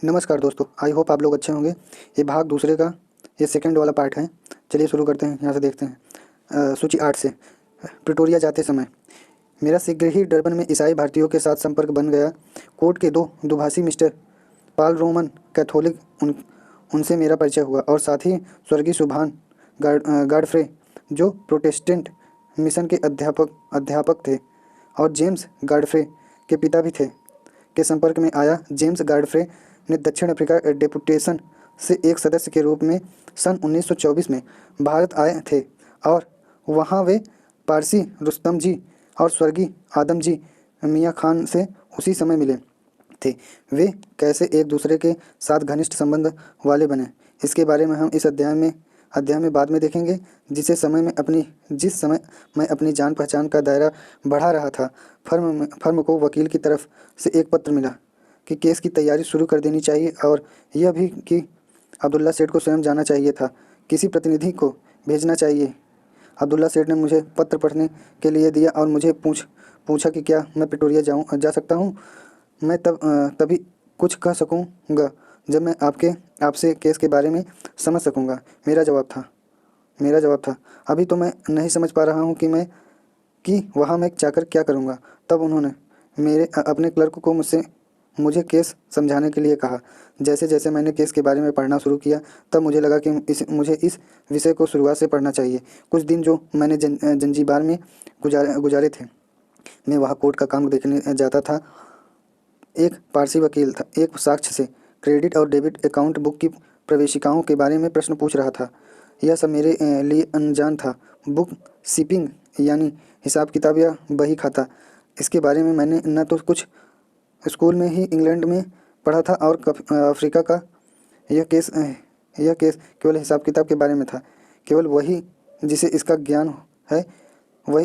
नमस्कार दोस्तों, I hope आप लोग अच्छे होंगे। ये भाग दूसरे का ये सेकंड वाला पार्ट है। चलिए शुरू करते हैं, यहाँ से देखते हैं। सूची 8 से। प्रिटोरिया जाते समय मेरा शीघ्र ही डरबन में ईसाई भारतीयों के साथ संपर्क बन गया। कोर्ट के दो दुभाषी मिस्टर पाल रोमन कैथोलिक उनसे मेरा परिचय हुआ और साथ ही स्वर्गीय सुभान गाडफ्रे जो प्रोटेस्टेंट मिशन के अध्यापक थे और जेम्स गाडफ्रे के पिता भी थे के संपर्क में आया। जेम्स गाडफ्रे ने दक्षिण अफ्रीका डेपुटेशन से एक सदस्य के रूप में सन 1924 में भारत आए थे और वहां वे पारसी रुस्तम जी और स्वर्गीय आदम जी मियाँ खान से उसी समय मिले थे। वे कैसे एक दूसरे के साथ घनिष्ठ संबंध वाले बने, इसके बारे में हम इस अध्याय में बाद में देखेंगे। जिस समय मैं अपनी जान पहचान का दायरा बढ़ा रहा था, फर्म को वकील की तरफ से एक पत्र मिला कि केस की तैयारी शुरू कर देनी चाहिए और यह भी कि अब्दुल्ला सेठ को स्वयं जाना चाहिए था, किसी प्रतिनिधि को भेजना चाहिए। अब्दुल्ला सेठ ने मुझे पत्र पढ़ने के लिए दिया और मुझे पूछा कि क्या मैं प्रिटोरिया जा सकता हूँ। मैं तभी कुछ कह सकूँगा जब मैं आपसे केस के बारे में समझ सकूँगा। मेरा जवाब था अभी तो मैं नहीं समझ पा रहा हूँ कि वहाँ मैं जाकर क्या करूँगा। तब उन्होंने अपने क्लर्क को मुझे केस समझाने के लिए कहा। जैसे जैसे मैंने केस के बारे में पढ़ना शुरू किया, तब मुझे लगा कि मुझे इस विषय को शुरुआत से पढ़ना चाहिए। कुछ दिन जो मैंने जंजीबार में गुजारे थे, मैं वहाँ कोर्ट का काम देखने जाता था। एक पारसी वकील था, एक साक्ष्य से क्रेडिट और डेबिट अकाउंट बुक की प्रवेशिकाओं के बारे में प्रश्न पूछ रहा था। यह सब मेरे लिए अनजान था। बुक कीपिंग यानी हिसाब किताब या बही खाता, इसके बारे में मैंने न तो कुछ स्कूल में ही इंग्लैंड में पढ़ा था और अफ्रीका का यह केस केवल हिसाब किताब के बारे में था। केवल वही जिसे इसका ज्ञान है वही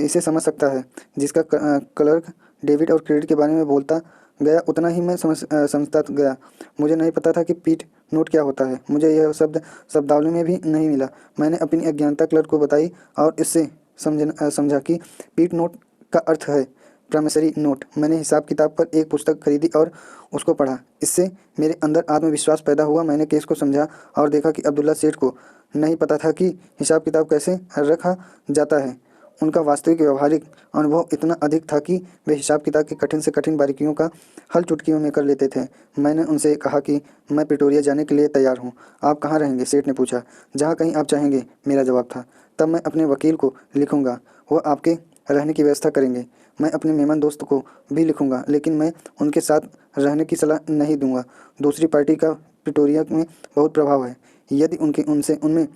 इसे समझ सकता है। जिसका क्लर्क डेबिट और क्रेडिट के बारे में बोलता गया, उतना ही मैं समझता गया। मुझे नहीं पता था कि पीट नोट क्या होता है। मुझे यह शब्द शब्दावली में भी नहीं मिला। मैंने अपनी अज्ञानता क्लर्क को बताई और इससे समझा कि पीट नोट का अर्थ है प्रॉमिसरी नोट। मैंने हिसाब किताब पर एक पुस्तक खरीदी और उसको पढ़ा। इससे मेरे अंदर आत्मविश्वास पैदा हुआ। मैंने केस को समझा और देखा कि अब्दुल्ला सेठ को नहीं पता था कि हिसाब किताब कैसे रखा जाता है। उनका वास्तविक व्यवहारिक अनुभव इतना अधिक था कि वे हिसाब किताब की कठिन से कठिन बारीकियों का हल चुटकियों में कर लेते थे। मैंने उनसे कहा कि मैं प्रिटोरिया जाने के लिए तैयार हूँ। आप कहाँ रहेंगे? सेठ ने पूछा। जहाँ कहीं आप चाहेंगे, मेरा जवाब था। तब मैं अपने वकील को लिखूंगा, वह आपके रहने की व्यवस्था करेंगे। मैं अपने मेहमान दोस्त को भी लिखूंगा, लेकिन मैं उनके साथ रहने की सलाह नहीं दूंगा। दूसरी पार्टी का प्रिटोरिया में बहुत प्रभाव है। यदि उनमें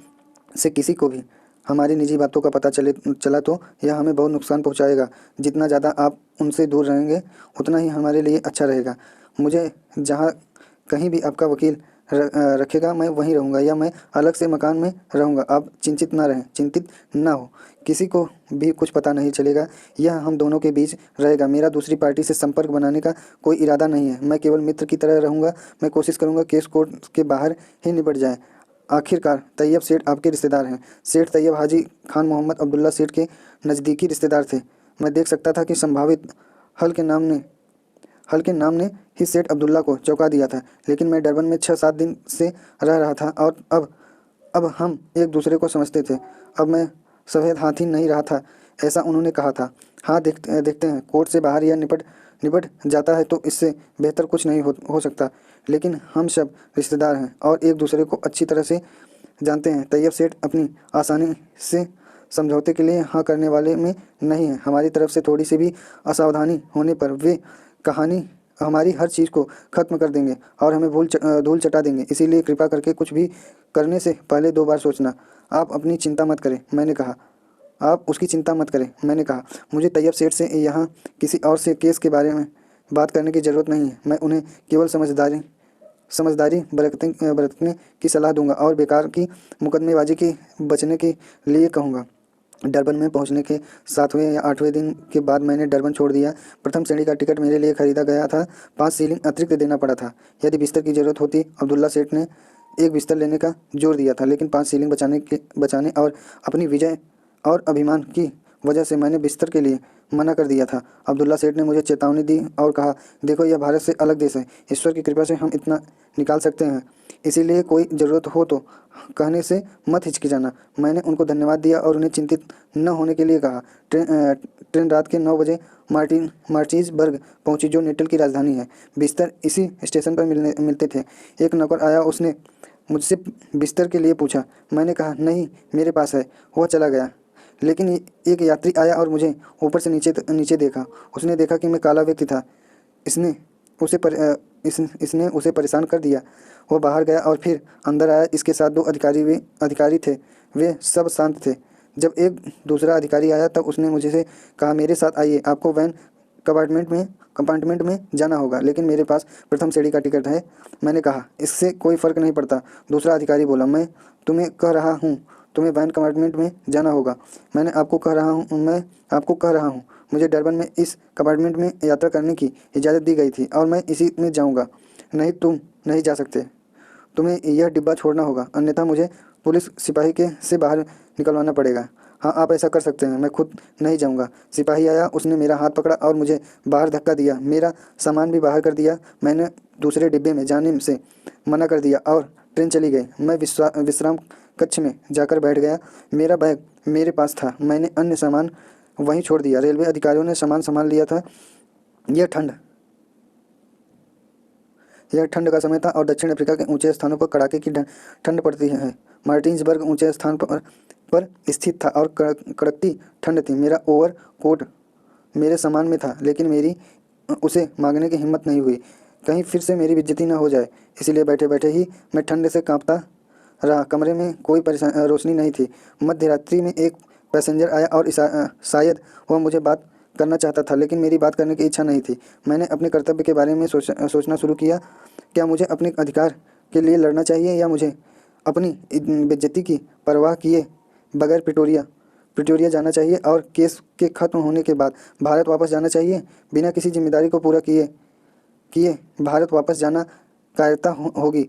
से किसी को भी हमारी निजी बातों का पता चला तो यह हमें बहुत नुकसान पहुंचाएगा। जितना ज़्यादा आप उनसे दूर रहेंगे, उतना ही हमारे लिए अच्छा रहेगा। मुझे जहाँ कहीं भी आपका वकील रखेगा, मैं वहीं रहूँगा या मैं अलग से मकान में रहूँगा। आप चिंतित ना हो। किसी को भी कुछ पता नहीं चलेगा। यह हम दोनों के बीच रहेगा। मेरा दूसरी पार्टी से संपर्क बनाने का कोई इरादा नहीं है। मैं केवल मित्र की तरह रहूँगा। मैं कोशिश करूँगा केस कोर्ट के बाहर ही निपट जाए। आखिरकार तैयब सेठ आपके रिश्तेदार हैं। सेठ तैयब हाजी खान मोहम्मद अब्दुल्ला सेठ के नज़दीकी रिश्तेदार थे। मैं देख सकता था कि संभावित हल के नाम ने ही सेठ अब्दुल्ला को चौंका दिया था। लेकिन मैं डरबन में 6-7 दिन से रह रहा था और अब हम एक दूसरे को समझते थे। अब मैं सफ़ेद हाथी नहीं रहा था, ऐसा उन्होंने कहा था। हाँ, देखते हैं। कोर्ट से बाहर यह निपट जाता है तो इससे बेहतर कुछ नहीं हो सकता। लेकिन हम सब रिश्तेदार हैं और एक दूसरे को अच्छी तरह से जानते हैं। तैयब सेठ अपनी आसानी से समझौते के लिए हाँ करने वाले में नहीं है। हमारी तरफ से थोड़ी सी भी असावधानी होने पर वे हमारी हर चीज़ को ख़त्म कर देंगे और हमें धूल चटा देंगे। इसीलिए कृपा करके कुछ भी करने से पहले 2 बार सोचना। आप अपनी चिंता मत करें, मैंने कहा। आप उसकी चिंता मत करें, मैंने कहा। मुझे तैयब सेठ से यहाँ किसी और से केस के बारे में बात करने की ज़रूरत नहीं है। मैं उन्हें केवल समझदारी बरतने की सलाह दूंगा और बेकार की मुकदमेबाजी के बचने के लिए कहूँगा। डरबन में पहुंचने के 7वें या 8वें दिन के बाद मैंने डरबन छोड़ दिया। प्रथम श्रेणी का टिकट मेरे लिए खरीदा गया था। 5 सीलिंग अतिरिक्त देना पड़ा था यदि बिस्तर की ज़रूरत होती। अब्दुल्ला सेठ ने एक बिस्तर लेने का जोर दिया था, लेकिन 5 सीलिंग बचाने और अपनी विजय और अभिमान की वजह से मैंने बिस्तर के लिए मना कर दिया था। अब्दुल्ला सेठ ने मुझे चेतावनी दी और कहा, देखो यह भारत से अलग देश है, ईश्वर की कृपा से हम इतना निकाल सकते हैं, इसीलिए कोई ज़रूरत हो तो कहने से मत हिचकिचाना। मैंने उनको धन्यवाद दिया और उन्हें चिंतित न होने के लिए कहा। ट्रेन रात के 9 बजे मार्टिन्सबर्ग पहुंची, जो नेटल की राजधानी है। बिस्तर इसी स्टेशन पर मिलते थे। एक नौकर आया, उसने मुझसे बिस्तर के लिए पूछा। मैंने कहा, नहीं मेरे पास है। वह चला गया। लेकिन एक यात्री आया और मुझे ऊपर से नीचे देखा। उसने देखा कि मैं काला व्यक्ति था। इसने उसे परेशान कर दिया। वो बाहर गया और फिर अंदर आया। इसके साथ 2 अधिकारी थे। वे सब शांत थे। जब एक दूसरा अधिकारी आया तब उसने मुझे कहा, मेरे साथ आइए, आपको वैन कंपार्टमेंट में जाना होगा, लेकिन मेरे पास प्रथम श्रेणी का टिकट है। मैंने कहा, इससे कोई फ़र्क नहीं पड़ता। दूसरा अधिकारी बोला, मैं तुम्हें कह रहा हूँ, तुम्हें वैन कंपार्टमेंट में जाना होगा। मैं आपको कह रहा हूँ मुझे डरबन में इस कंपार्टमेंट में यात्रा करने की इजाज़त दी गई थी और मैं इसी में जाऊँगा। नहीं, तुम नहीं जा सकते। तुम्हें यह डिब्बा छोड़ना होगा, अन्यथा मुझे पुलिस सिपाही से बाहर निकलवाना पड़ेगा। हाँ, आप ऐसा कर सकते हैं, मैं खुद नहीं जाऊँगा। सिपाही आया, उसने मेरा हाथ पकड़ा और मुझे बाहर धक्का दिया। मेरा सामान भी बाहर कर दिया। मैंने दूसरे डिब्बे में जाने से मना कर दिया और ट्रेन चली गई। मैं विश्राम कक्ष में जाकर बैठ गया। मेरा बैग मेरे पास था। मैंने अन्य सामान वहीं छोड़ दिया। रेलवे अधिकारियों ने सामान संभाल लिया था। यह ठंड का समय था और दक्षिण अफ्रीका के ऊंचे स्थानों पर कड़ाके की ठंड पड़ती है। मार्टिन्सबर्ग ऊंचे स्थान पर स्थित था और कड़कती ठंड थी। मेरा ओवर कोट मेरे सामान में था, लेकिन मेरी उसे मांगने की हिम्मत नहीं हुई, कहीं फिर से मेरी बेइज्जती न हो जाए। इसलिए बैठे बैठे ही मैं ठंड से कांपता रहा। कमरे में कोई रोशनी नहीं थी। मध्य रात्रि में एक पैसेंजर आया और शायद वह मुझे बात करना चाहता था, लेकिन मेरी बात करने की इच्छा नहीं थी। मैंने अपने कर्तव्य के बारे में सोचना शुरू किया। क्या मुझे अपने अधिकार के लिए लड़ना चाहिए या मुझे अपनी बेइज्जती की परवाह किए बगैर प्रिटोरिया जाना चाहिए और केस के खत्म होने के बाद भारत वापस जाना चाहिए? बिना किसी जिम्मेदारी को पूरा किए भारत वापस जाना कायरता होगी।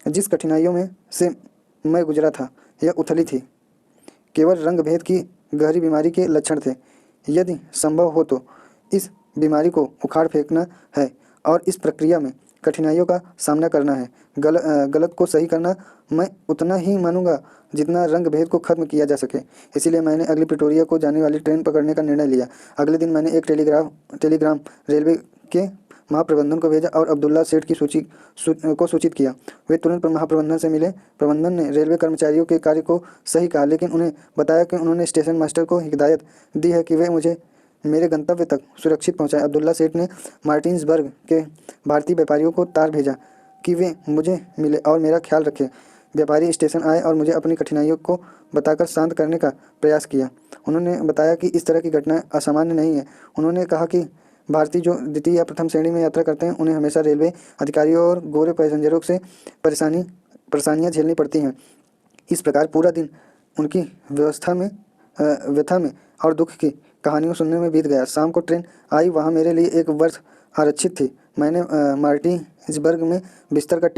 जिस कठिनाइयों में से मैं गुजरा था, यह उथली थी। केवल रंग भेद की गहरी बीमारी के लक्षण थे। यदि संभव हो तो इस बीमारी को उखाड़ फेंकना है और इस प्रक्रिया में कठिनाइयों का सामना करना है। गलत को सही करना मैं उतना ही मानूंगा जितना रंग भेद को खत्म किया जा सके। इसीलिए मैंने अगली प्रिटोरिया को जाने वाली ट्रेन पकड़ने का निर्णय लिया। अगले दिन मैंने एक टेलीग्राम रेलवे के महाप्रबंधन को भेजा और अब्दुल्ला सेठ की को सूचित किया। वे तुरंत महाप्रबंधन से मिले। प्रबंधन ने रेलवे कर्मचारियों के कार्य को सही कहा, लेकिन उन्हें बताया कि उन्होंने स्टेशन मास्टर को हिदायत दी है कि वे मुझे मेरे गंतव्य तक सुरक्षित पहुंचाएं। अब्दुल्ला सेठ ने मार्टिन्सबर्ग के भारतीय व्यापारियों को तार भेजा कि वे मुझे मिले और मेरा ख्याल रखें। व्यापारी स्टेशन आए और मुझे अपनी कठिनाइयों को बताकर शांत करने का प्रयास किया। उन्होंने बताया कि इस तरह की घटनाएं असामान्य नहीं है। उन्होंने कहा कि भारतीय जो द्वितीय या प्रथम श्रेणी में यात्रा करते हैं, उन्हें हमेशा रेलवे अधिकारियों और गोरे पैसेंजरों से परेशानियां झेलनी पड़ती हैं। इस प्रकार पूरा दिन उनकी व्यथा में और दुख की कहानियों सुनने में बीत गया। शाम को ट्रेन आई। वहाँ मेरे लिए एक बर्थ आरक्षित थी। मैंने मार्टिन्सबर्ग में बिस्तर का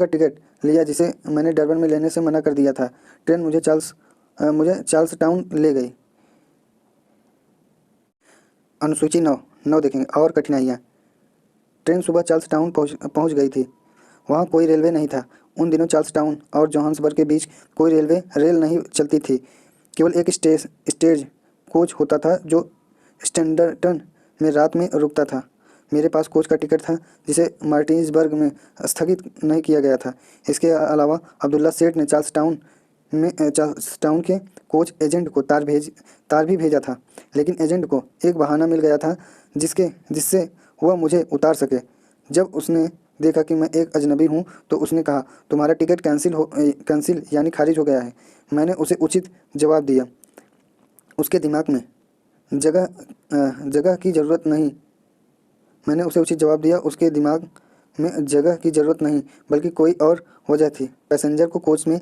टिकट लिया, जिसे मैंने डरबन में लेने से मना कर दिया था। ट्रेन मुझे चार्ल्स टाउन ले गई। अनुसूची 9 देखेंगे। और कठिनाइयाँ। ट्रेन सुबह चार्ल्स टाउन पहुँच गई थी। वहाँ कोई रेलवे नहीं था। उन दिनों चार्ल्स टाउन और जोहान्सबर्ग के बीच कोई रेल नहीं चलती थी। केवल एक स्टेज कोच होता था जो स्टैंडर्टन में रात में रुकता था। मेरे पास कोच का टिकट था, जिसे मार्टिन्सबर्ग में स्थगित नहीं किया गया था। इसके अलावा अब्दुल्ला सेठ ने चार्ल्स टाउन के कोच एजेंट को तार भी भेजा था, लेकिन एजेंट को एक बहाना मिल गया था जिससे वह मुझे उतार सके। जब उसने देखा कि मैं एक अजनबी हूँ तो उसने कहा, तुम्हारा टिकट कैंसिल यानी खारिज हो गया है। मैंने उसे उचित जवाब दिया, उसके दिमाग में जगह की ज़रूरत नहीं। मैंने उसे उचित जवाब दिया, उसके दिमाग में जगह की ज़रूरत नहीं, बल्कि कोई और वजह थी। पैसेंजर को कोच में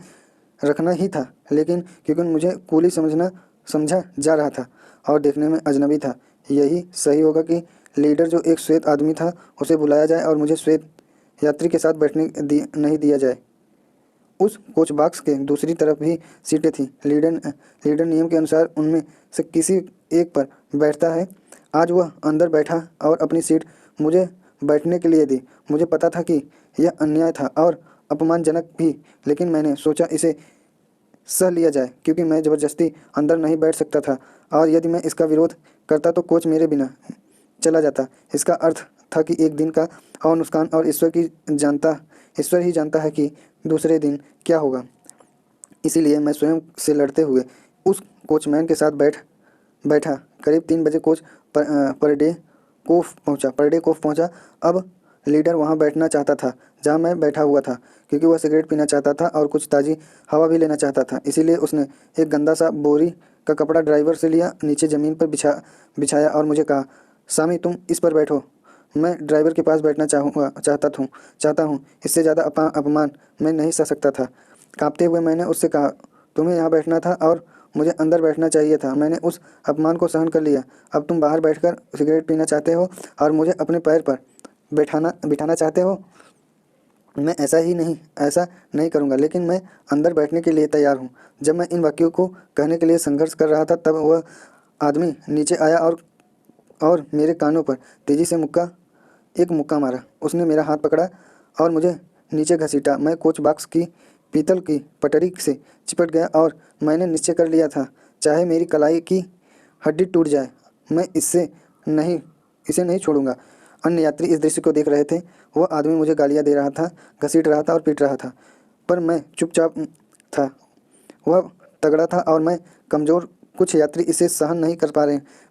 रखना ही था, लेकिन क्योंकि मुझे कूली समझा जा रहा था और देखने में अजनबी था, यही सही होगा कि लीडर, जो एक श्वेत आदमी था, उसे बुलाया जाए और मुझे श्वेत यात्री के साथ बैठने नहीं दिया जाए। उस कोच बॉक्स के दूसरी तरफ भी सीटें थीं। लीडर नियम के अनुसार उनमें से किसी एक पर बैठता है। आज वह अंदर बैठा और अपनी सीट मुझे बैठने के लिए दी। मुझे पता था कि यह अन्याय था और अपमानजनक भी, लेकिन मैंने सोचा इसे सह लिया जाए, क्योंकि मैं ज़बरदस्ती अंदर नहीं बैठ सकता था और यदि मैं इसका विरोध करता तो कोच मेरे बिना चला जाता। इसका अर्थ था कि एक दिन का और नुकसान, और ईश्वर ही जानता है कि दूसरे दिन क्या होगा। इसीलिए मैं स्वयं से लड़ते हुए उस कोचमैन के साथ बैठा। करीब 3 बजे कोच परडे कोफ पहुंचा। अब लीडर वहां बैठना चाहता था जहां मैं बैठा हुआ था, क्योंकि वह सिगरेट पीना चाहता था और कुछ ताज़ी हवा भी लेना चाहता था। इसीलिए उसने एक गंदा सा बोरी का कपड़ा ड्राइवर से लिया, नीचे ज़मीन पर बिछाया और मुझे कहा, सामी तुम इस पर बैठो। मैं ड्राइवर के पास बैठना चाहता हूँ। इससे ज़्यादा अपमान मैं नहीं सह सकता था। कांपते हुए मैंने उससे कहा, तुम्हें यहाँ बैठना था और मुझे अंदर बैठना चाहिए था। मैंने उस अपमान को सहन कर लिया। अब तुम बाहर बैठकर सिगरेट पीना चाहते हो और मुझे अपने पैर पर बिठाना चाहते हो। मैं ऐसा नहीं करूँगा, लेकिन मैं अंदर बैठने के लिए तैयार हूँ। जब मैं इन वाक्यों को कहने के लिए संघर्ष कर रहा था, तब वह आदमी नीचे आया और मेरे कानों पर तेज़ी से एक मुक्का मारा। उसने मेरा हाथ पकड़ा और मुझे नीचे घसीटा। मैं कोच बॉक्स की पीतल की पटरी से चिपट गया और मैंने निश्चय कर लिया था, चाहे मेरी कलाई की हड्डी टूट जाए, मैं इसे नहीं छोड़ूंगा। अन्य यात्री इस दृश्य को देख रहे थे। वह आदमी मुझे गालियां दे रहा था, घसीट रहा था और पीट रहा था, पर मैं चुपचाप था। वह तगड़ा था और मैं कमज़ोर। कुछ यात्री इसे सहन नहीं कर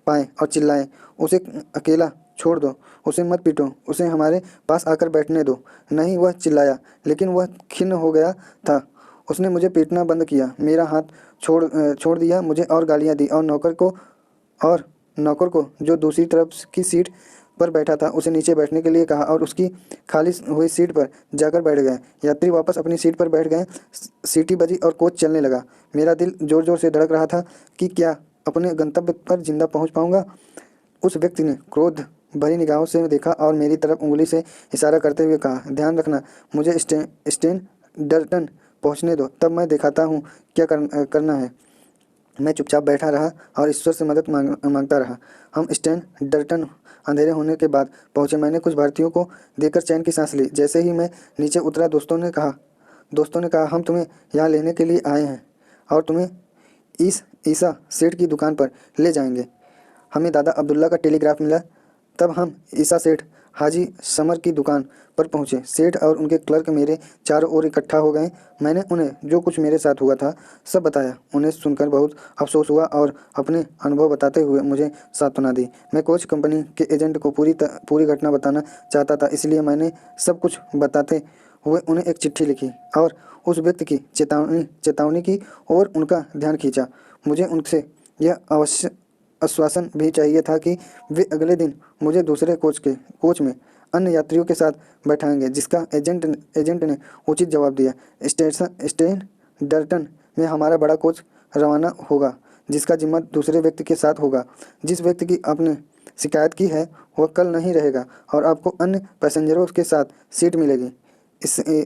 पाए और चिल्लाए, उसे अकेला छोड़ दो, उसे मत पीटो, उसे हमारे पास आकर बैठने दो। नहीं, वह चिल्लाया, लेकिन वह खिन्न हो गया था। उसने मुझे पीटना बंद किया, मेरा हाथ छोड़ दिया मुझे और गालियां दी, और नौकर को जो दूसरी तरफ की सीट पर बैठा था उसे नीचे बैठने के लिए कहा और उसकी खाली हुई सीट पर जाकर बैठ गए। यात्री वापस अपनी सीट पर बैठ गए। सीटी बजी और कोच चलने लगा। मेरा दिल जोर जोर से धड़क रहा था कि क्या अपने गंतव्य पर जिंदा पहुंच पाऊंगा। उस व्यक्ति ने क्रोध भरी निगाहों से देखा और मेरी तरफ उंगली से इशारा करते हुए कहा, ध्यान रखना, मुझे स्टेनडर्टन पहुंचने दो, तब मैं दिखाता हूँ क्या करना है। मैं चुपचाप बैठा रहा और ईश्वर से मदद मांगता रहा। हम स्टेनडर्टन अंधेरे होने के बाद पहुंचे। मैंने कुछ भारतीयों को देखकर चैन की सांस ली। जैसे ही मैं नीचे उतरा, दोस्तों ने कहा, हम तुम्हें यहाँ लेने के लिए आए हैं और तुम्हें इस ईसा सेठ की दुकान पर ले जाएंगे। हमें दादा अब्दुल्ला का टेलीग्राफ मिला। तब हम ईसा सेठ हाजी समर की दुकान पर पहुंचे। सेठ और उनके क्लर्क मेरे चारों ओर इकट्ठा हो गए। मैंने उन्हें जो कुछ मेरे साथ हुआ था सब बताया। उन्हें सुनकर बहुत अफसोस हुआ और अपने अनुभव बताते हुए मुझे सांत्वना दी। मैं कोच कंपनी के एजेंट को पूरी घटना बताना चाहता था, इसलिए मैंने सब कुछ बताते हुए उन्हें एक चिट्ठी लिखी और उस व्यक्ति की चेतावनी की और उनका ध्यान खींचा। मुझे उनसे यह आश्वासन भी चाहिए था कि वे अगले दिन मुझे दूसरे कोच में अन्य यात्रियों के साथ बैठाएंगे, जिसका एजेंट ने उचित जवाब दिया। स्टेनडर्टन में हमारा बड़ा कोच रवाना होगा, जिसका जिम्मा दूसरे व्यक्ति के साथ होगा। जिस व्यक्ति की आपने शिकायत की है वह कल नहीं रहेगा और आपको अन्य पैसेंजरों के साथ सीट मिलेगी।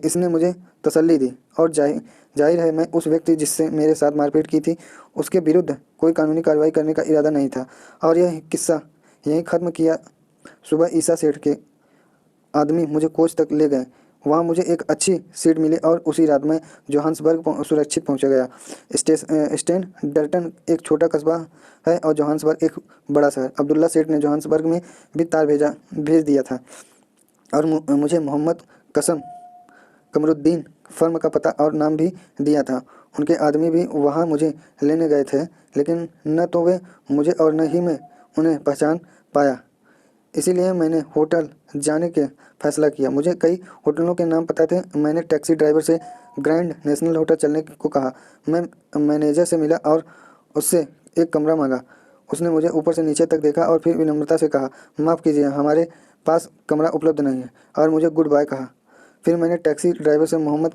इसने मुझे तसल्ली दी और जाहिर है मैं उस व्यक्ति जिससे मेरे साथ मारपीट की थी उसके विरुद्ध कोई कानूनी कार्रवाई करने का इरादा नहीं था। और यह किस्सा यहीं ख़त्म किया। सुबह ईसा सेठ के आदमी मुझे कोच तक ले गए। वहाँ मुझे एक अच्छी सीट मिली और उसी रात मैं जोहान्सबर्ग सुरक्षित पहुँच गया। स्टेनडर्टन एक छोटा कस्बा है और जोहान्सबर्ग एक बड़ा शहर। अब्दुल्ला सेठ ने जोहान्सबर्ग में भी तार भेज दिया था और मुझे मोहम्मद कमरुद्दीन फर्म का पता और नाम भी दिया था। उनके आदमी भी वहाँ मुझे लेने गए थे, लेकिन न तो वे मुझे और न ही मैं उन्हें पहचान पाया। इसीलिए मैंने होटल जाने के फैसला किया। मुझे कई होटलों के नाम पता थे। मैंने टैक्सी ड्राइवर से ग्रैंड नेशनल होटल चलने को कहा। मैं मैनेजर से मिला और उससे एक कमरा मांगा। उसने मुझे ऊपर से नीचे तक देखा और फिर विनम्रता से कहा, माफ़ कीजिए, हमारे पास कमरा उपलब्ध नहीं है, और मुझे गुड बाय कहा। फिर मैंने टैक्सी ड्राइवर से मोहम्मद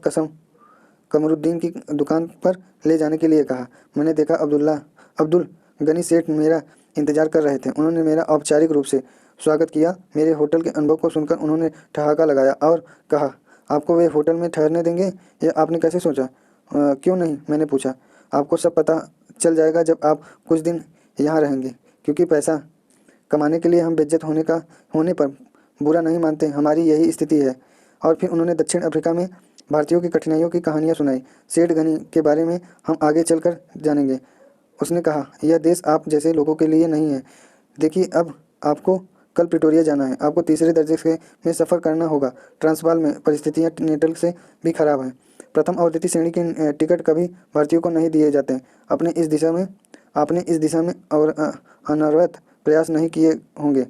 कमरुद्दीन की दुकान पर ले जाने के लिए कहा। मैंने देखा अब्दुल गनी सेठ मेरा इंतजार कर रहे थे। उन्होंने मेरा औपचारिक रूप से स्वागत किया। मेरे होटल के अनुभव को सुनकर उन्होंने ठहाका लगाया और कहा, आपको वे होटल में ठहरने देंगे, या आपने कैसे सोचा? क्यों नहीं, मैंने पूछा। आपको सब पता चल जाएगा जब आप कुछ दिन यहाँ रहेंगे, क्योंकि पैसा कमाने के लिए हम बेइज्जत होने पर बुरा नहीं मानते, हमारी यही स्थिति है। और फिर उन्होंने दक्षिण अफ्रीका में भारतीयों की कठिनाइयों की कहानियाँ सुनाई। सेठ गनी के बारे में हम आगे चलकर जानेंगे। उसने कहा, यह देश आप जैसे लोगों के लिए नहीं है। देखिए, अब आपको कल प्रिटोरिया जाना है। आपको तीसरे दर्जे में सफ़र करना होगा। ट्रांसवाल में परिस्थितियाँ नेटल से भी खराब हैं। प्रथम और द्वितीय श्रेणी के टिकट कभी भारतीयों को नहीं दिए जाते। आपने इस दिशा में और अनवरत प्रयास नहीं किए होंगे।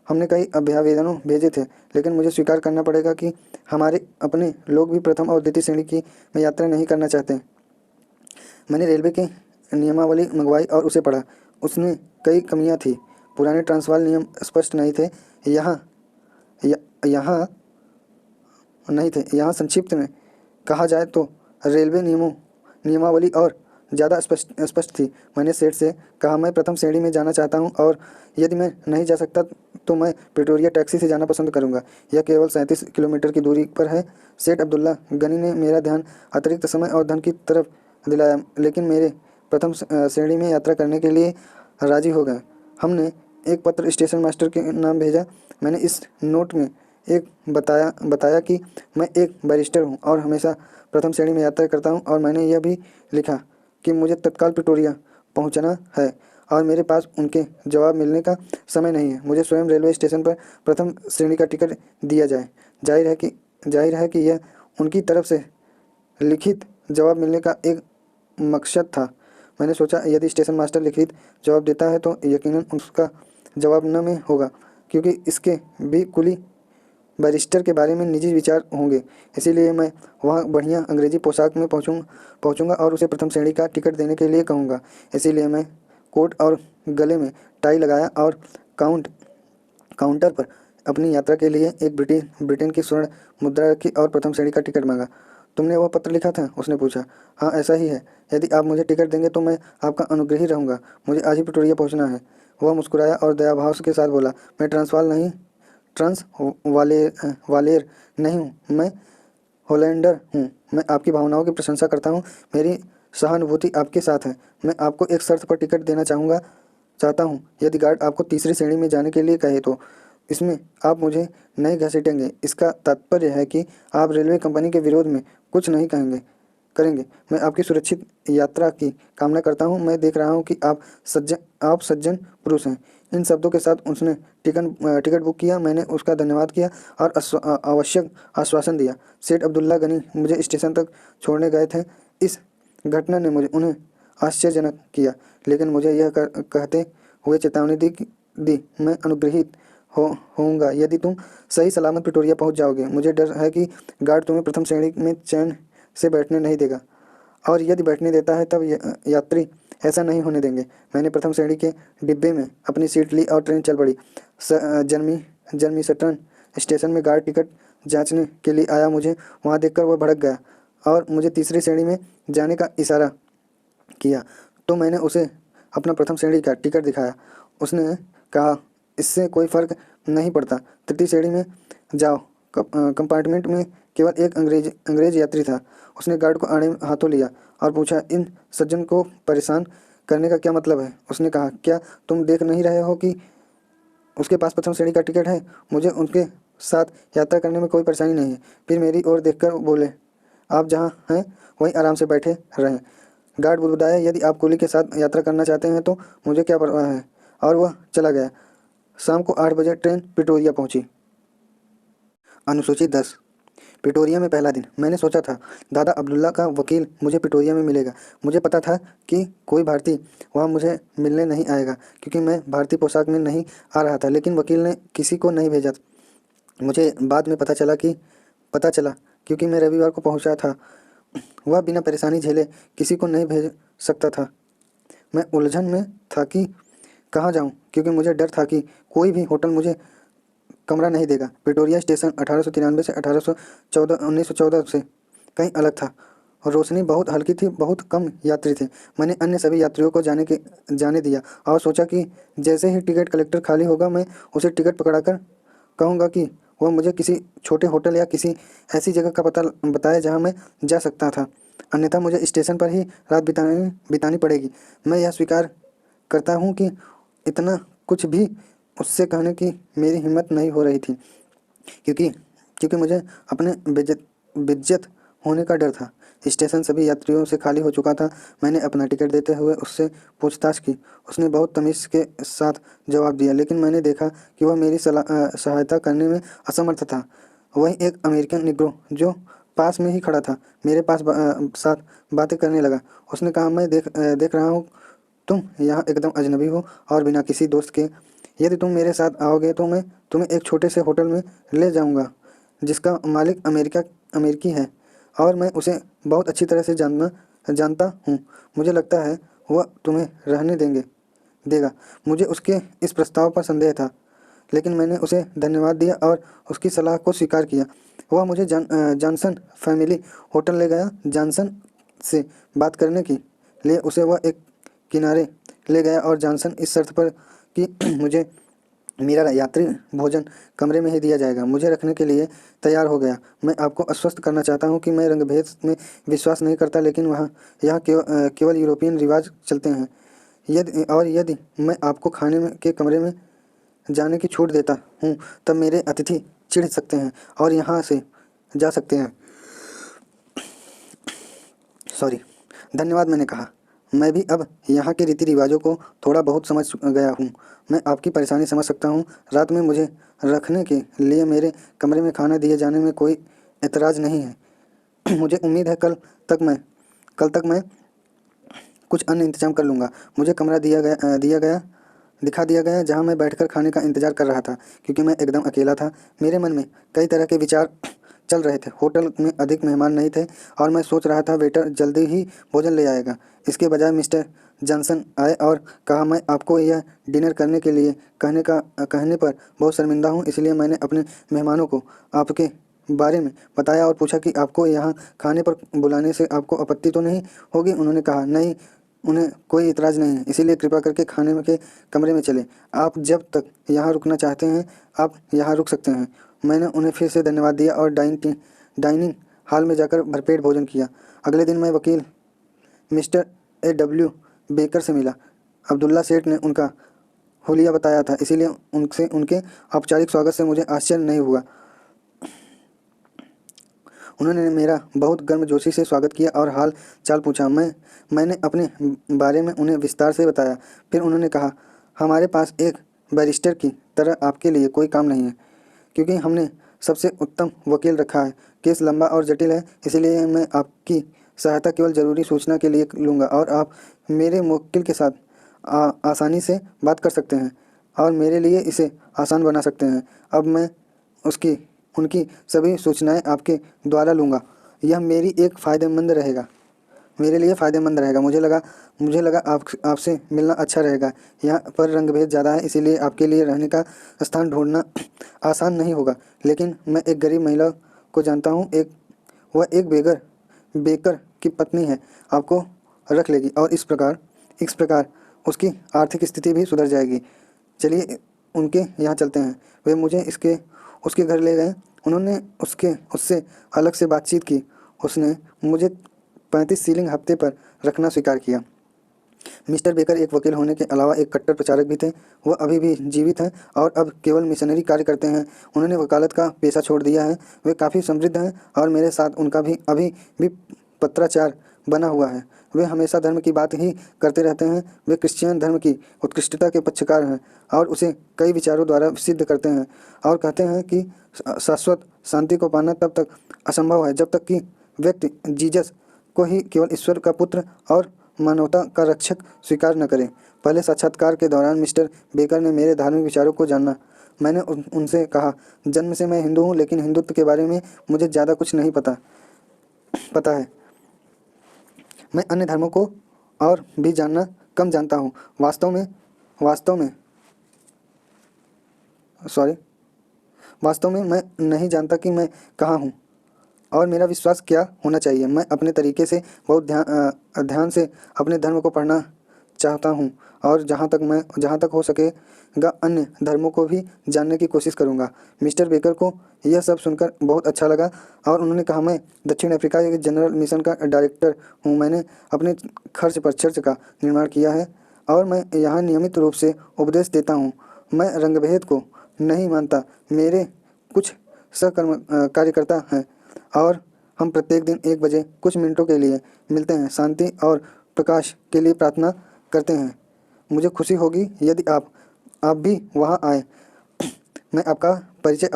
हमने कई अभ्यावेदनों भेजे थे, लेकिन मुझे स्वीकार करना पड़ेगा कि हमारे अपने लोग भी प्रथम और द्वितीय श्रेणी की में यात्रा नहीं करना चाहते। मैंने रेलवे की नियमावली मंगवाई और उसे पढ़ा। उसमें कई कमियां थी। पुराने ट्रांसवाल नियम स्पष्ट नहीं थे। यहाँ यहाँ नहीं थे। यहाँ संक्षिप्त में कहा जाए तो रेलवे नियमावली और ज़्यादा स्पष्ट थी। मैंने सेठ से कहा, मैं प्रथम श्रेणी में जाना चाहता हूँ, और यदि मैं नहीं जा सकता तो मैं प्रिटोरिया टैक्सी से जाना पसंद करूँगा। यह केवल 37 किलोमीटर की दूरी पर है। सेठ अब्दुल्ला गनी ने मेरा ध्यान अतिरिक्त समय और धन की तरफ दिलाया, लेकिन मेरे प्रथम श्रेणी में यात्रा करने के लिए राजी हो गए। हमने एक पत्र स्टेशन मास्टर के नाम भेजा। मैंने इस नोट में एक बताया कि मैं एक बैरिस्टर हूँ और हमेशा प्रथम श्रेणी में यात्रा करता हूँ, और मैंने यह भी लिखा कि मुझे तत्काल प्रिटोरिया पहुँचना है और मेरे पास उनके जवाब मिलने का समय नहीं है। मुझे स्वयं रेलवे स्टेशन पर प्रथम श्रेणी का टिकट दिया जाए। जाहिर है कि यह उनकी तरफ से लिखित जवाब मिलने का एक मकसद था। मैंने सोचा, यदि स्टेशन मास्टर लिखित जवाब देता है तो यकीनन उसका जवाब न में होगा, क्योंकि इसके भी कुली बैरिस्टर के बारे में निजी विचार होंगे। इसीलिए मैं वहाँ बढ़िया अंग्रेजी पोशाक में पहुँचूंगा और उसे प्रथम श्रेणी का टिकट देने के लिए कहूँगा। इसीलिए मैं कोट और गले में टाई लगाया और काउंटर पर अपनी यात्रा के लिए एक ब्रिटेन की स्वर्ण मुद्रा रखी और प्रथम श्रेणी का टिकट मांगा। तुमने वह पत्र लिखा था? उसने पूछा। हाँ, ऐसा ही है। यदि आप मुझे टिकट देंगे तो मैं आपका अनुग्रही रहूँगा। मुझे आज ही प्रिटोरिया पहुँचना है। वह मुस्कुराया और दयाभाव के साथ बोला, मैं ट्रांस वालेर नहीं हूँ, मैं होलैंडर हूँ। मैं आपकी भावनाओं की प्रशंसा करता हूँ। मेरी सहानुभूति आपके साथ है। मैं आपको एक शर्त पर टिकट देना चाहता हूँ। यदि गार्ड आपको तीसरी श्रेणी में जाने के लिए कहे तो इसमें आप मुझे नहीं घसीटेंगे। इसका तात्पर्य है कि आप रेलवे कंपनी के विरोध में कुछ नहीं करेंगे। मैं आपकी सुरक्षित यात्रा की कामना करता हूँ। मैं देख रहा हूँ कि आप सज्जन पुरुष हैं। इन शब्दों के साथ उसने टिकट बुक किया। मैंने उसका धन्यवाद किया और आवश्यक आश्वासन दिया। सेठ अब्दुल्ला गनी मुझे स्टेशन तक छोड़ने गए थे। इस घटना ने उन्हें आश्चर्यजनक किया, लेकिन मुझे यह कहते हुए चेतावनी दी, मैं अनुग्रहित होऊंगा यदि तुम सही सलामत प्रिटोरिया पहुंच जाओगे। मुझे डर है कि गार्ड तुम्हें प्रथम श्रेणी में चैन से बैठने नहीं देगा, और यदि बैठने देता है तब यात्री ऐसा नहीं होने देंगे। मैंने प्रथम श्रेणी के डिब्बे में अपनी सीट ली और ट्रेन चल पड़ी। जर्मी सटन स्टेशन में गार्ड टिकट जांचने के लिए आया। मुझे वहां देखकर वह भड़क गया और मुझे तीसरी श्रेणी में जाने का इशारा किया, तो मैंने उसे अपना प्रथम श्रेणी का टिकट दिखाया। उसने कहा, इससे कोई फ़र्क नहीं पड़ता, तृतीय श्रेणी में जाओ। कंपार्टमेंट में केवल एक अंग्रेज यात्री था। उसने गार्ड को आड़े हाथों लिया और पूछा, इन सज्जन को परेशान करने का क्या मतलब है? उसने कहा, क्या तुम देख नहीं रहे हो कि उसके पास प्रथम श्रेणी का टिकट है? मुझे उनके साथ यात्रा करने में कोई परेशानी नहीं है। फिर मेरी ओर देखकर बोले, आप जहाँ हैं वहीं आराम से बैठे रहें। गार्ड बुदबुदाया, यदि आप कुली के साथ यात्रा करना चाहते हैं तो मुझे क्या परवाह है, और वह चला गया। शाम को 8 बजे ट्रेन प्रिटोरिया पहुंची। अनुसूची 10। प्रिटोरिया में पहला दिन। मैंने सोचा था दादा अब्दुल्ला का वकील मुझे प्रिटोरिया में मिलेगा। मुझे पता था कि कोई भारतीय वहाँ मुझे मिलने नहीं आएगा, क्योंकि मैं भारतीय पोशाक में नहीं आ रहा था। लेकिन वकील ने किसी को नहीं भेजा। मुझे बाद में पता चला क्योंकि मैं रविवार को पहुँचा था। वह बिना परेशानी झेले किसी को नहीं भेज सकता था। मैं उलझन में था कि कहाँ जाऊँ, क्योंकि मुझे डर था कि कोई भी होटल मुझे कमरा नहीं देगा। प्रिटोरिया स्टेशन 1893 से 1914 से कहीं अलग था। रोशनी बहुत हल्की थी, बहुत कम यात्री थे। मैंने अन्य सभी यात्रियों को जाने दिया और सोचा कि जैसे ही टिकट कलेक्टर खाली होगा मैं उसे टिकट पकड़ाकर कहूँगा कि वह मुझे किसी छोटे होटल या किसी ऐसी जगह का पता बताए जहाँ मैं जा सकता था, अन्यथा मुझे स्टेशन पर ही रात बितानी पड़ेगी। मैं यह स्वीकार करता हूँ कि इतना कुछ भी उससे कहने की मेरी हिम्मत नहीं हो रही थी, क्योंकि क्योंकि मुझे अपने बेइज्जत होने का डर था। स्टेशन सभी यात्रियों से खाली हो चुका था। मैंने अपना टिकट देते हुए उससे पूछताछ की। उसने बहुत तमीज़ के साथ जवाब दिया, लेकिन मैंने देखा कि वह मेरी सहायता करने में असमर्थ था। वहीं एक अमेरिकन निग्रो जो पास में ही खड़ा था मेरे साथ बातें करने लगा। उसने कहा, मैं देख रहा हूँ तुम यहाँ एकदम अजनबी हो और बिना किसी दोस्त के। यदि तुम मेरे साथ आओगे तो मैं तुम्हें एक छोटे से होटल में ले जाऊँगा जिसका मालिक अमेरिकी है और मैं उसे बहुत अच्छी तरह से जानता हूँ। मुझे लगता है वह तुम्हें रहने देगा। मुझे उसके इस प्रस्ताव पर संदेह था, लेकिन मैंने उसे धन्यवाद दिया और उसकी सलाह को स्वीकार किया। वह मुझे जॉनसन फैमिली होटल ले गया। जॉनसन से बात करने के लिए उसे वह एक किनारे ले गया और जॉनसन इस शर्त पर कि मुझे मेरा यात्री भोजन कमरे में ही दिया जाएगा, मुझे रखने के लिए तैयार हो गया। मैं आपको आश्वस्त करना चाहता हूँ कि मैं रंगभेद में विश्वास नहीं करता, लेकिन यहाँ केवल यूरोपियन रिवाज चलते हैं। यदि मैं आपको के कमरे में जाने की छूट देता हूँ, तब मेरे अतिथि चिढ़ सकते हैं और यहाँ से जा सकते हैं। सॉरी, धन्यवाद, मैंने कहा। मैं भी अब यहाँ के रीति रिवाजों को थोड़ा बहुत समझ गया हूँ। मैं आपकी परेशानी समझ सकता हूँ। रात में मुझे रखने के लिए मेरे कमरे में खाना दिए जाने में कोई एतराज़ नहीं है। मुझे उम्मीद है कल तक मैं कुछ अन्य इंतजाम कर लूँगा। मुझे कमरा दिखा दिया गया जहाँ मैं बैठकर खाने का इंतज़ार कर रहा था, क्योंकि मैं एकदम अकेला था। मेरे मन में कई तरह के विचार चल रहे थे। होटल में अधिक मेहमान नहीं थे और मैं सोच रहा था वेटर जल्दी ही भोजन ले आएगा। इसके बजाय मिस्टर जॉनसन आए और कहा, मैं आपको यह डिनर करने के लिए कहने पर बहुत शर्मिंदा हूँ, इसलिए मैंने अपने मेहमानों को आपके बारे में बताया और पूछा कि आपको यहाँ खाने पर बुलाने से आपको आपत्ति तो नहीं होगी। उन्होंने कहा, नहीं, उन्हें कोई इतराज़ नहीं है, इसीलिए कृपया करके खाने के कमरे में चलें। आप जब तक यहाँ रुकना चाहते हैं आप यहाँ रुक सकते हैं। मैंने उन्हें फिर से धन्यवाद दिया और डाइनिंग हॉल में जाकर भरपेट भोजन किया। अगले दिन मैं वकील मिस्टर A.W. बेकर से मिला। अब्दुल्ला सेठ ने उनका हुलिया बताया था, इसीलिए उनके औपचारिक स्वागत से मुझे आश्चर्य नहीं हुआ। उन्होंने मेरा बहुत गर्मजोशी से स्वागत किया और हाल चाल पूछा। मैंने अपने बारे में उन्हें विस्तार से बताया। फिर उन्होंने कहा, हमारे पास एक बैरिस्टर की तरह आपके लिए कोई काम नहीं है, क्योंकि हमने सबसे उत्तम वकील रखा है। केस लंबा और जटिल है, इसलिए मैं आपकी सहायता केवल ज़रूरी सूचना के लिए लूँगा और आप मेरे मुवक्किल के साथ आसानी से बात कर सकते हैं और मेरे लिए इसे आसान बना सकते हैं। अब मैं उनकी सभी सूचनाएं आपके द्वारा लूँगा। यह मेरे लिए फ़ायदेमंद रहेगा। मुझे लगा आपसे मिलना अच्छा रहेगा। यहाँ पर रंगभेद ज़्यादा है, इसीलिए आपके लिए रहने का स्थान ढूंढना आसान नहीं होगा। लेकिन मैं एक गरीब महिला को जानता हूँ, वह एक बेकर की पत्नी है, आपको रख लेगी और इस प्रकार उसकी आर्थिक स्थिति भी सुधर जाएगी। चलिए उनके यहाँ चलते हैं। वे मुझे उसके घर ले गए। उन्होंने उससे अलग से बातचीत की। उसने मुझे 35 सीलिंग हफ्ते पर रखना स्वीकार किया। मिस्टर बेकर एक वकील होने के अलावा एक कट्टर प्रचारक भी थे। वह अभी भी जीवित हैं और अब केवल मिशनरी कार्य करते हैं। उन्होंने वकालत का पेशा छोड़ दिया है। वे काफ़ी समृद्ध हैं और मेरे साथ उनका भी अभी भी पत्राचार बना हुआ है। वे हमेशा धर्म की बात ही करते रहते हैं। वे क्रिश्चियन धर्म की उत्कृष्टता के पक्षकार हैं और उसे कई विचारों द्वारा सिद्ध करते हैं और कहते हैं कि शाश्वत शांति को पाना तब तक असंभव है जब तक कि व्यक्ति जीसस को ही केवल ईश्वर का पुत्र और मानवता का रक्षक स्वीकार न करे। पहले साक्षात्कार के दौरान मिस्टर बेकर ने मेरे धार्मिक विचारों को जाना। मैंने उनसे कहा, जन्म से मैं हिंदू हूँ, लेकिन हिंदुत्व के बारे में मुझे ज़्यादा कुछ नहीं पता है। मैं अन्य धर्मों को और भी कम जानता हूँ। वास्तव में मैं नहीं जानता कि मैं कहाँ हूँ और मेरा विश्वास क्या होना चाहिए। मैं अपने तरीके से बहुत ध्यान से अपने धर्म को पढ़ना चाहता हूँ और जहाँ तक हो सकेगा अन्य धर्मों को भी जानने की कोशिश करूँगा। मिस्टर बेकर को यह सब सुनकर बहुत अच्छा लगा और उन्होंने कहा, मैं दक्षिण अफ्रीका के जनरल मिशन का डायरेक्टर हूँ। मैंने अपने खर्च पर चर्च का निर्माण किया है और मैं यहाँ नियमित रूप से उपदेश देता हूँ। मैं रंगभेद को नहीं मानता। मेरे कुछ कार्यकर्ता हैं और हम प्रत्येक दिन 1 बजे कुछ मिनटों के लिए मिलते हैं, शांति और प्रकाश के लिए प्रार्थना करते हैं। मुझे खुशी होगी यदि आप भी वहाँ आए। मैं आपका परिचय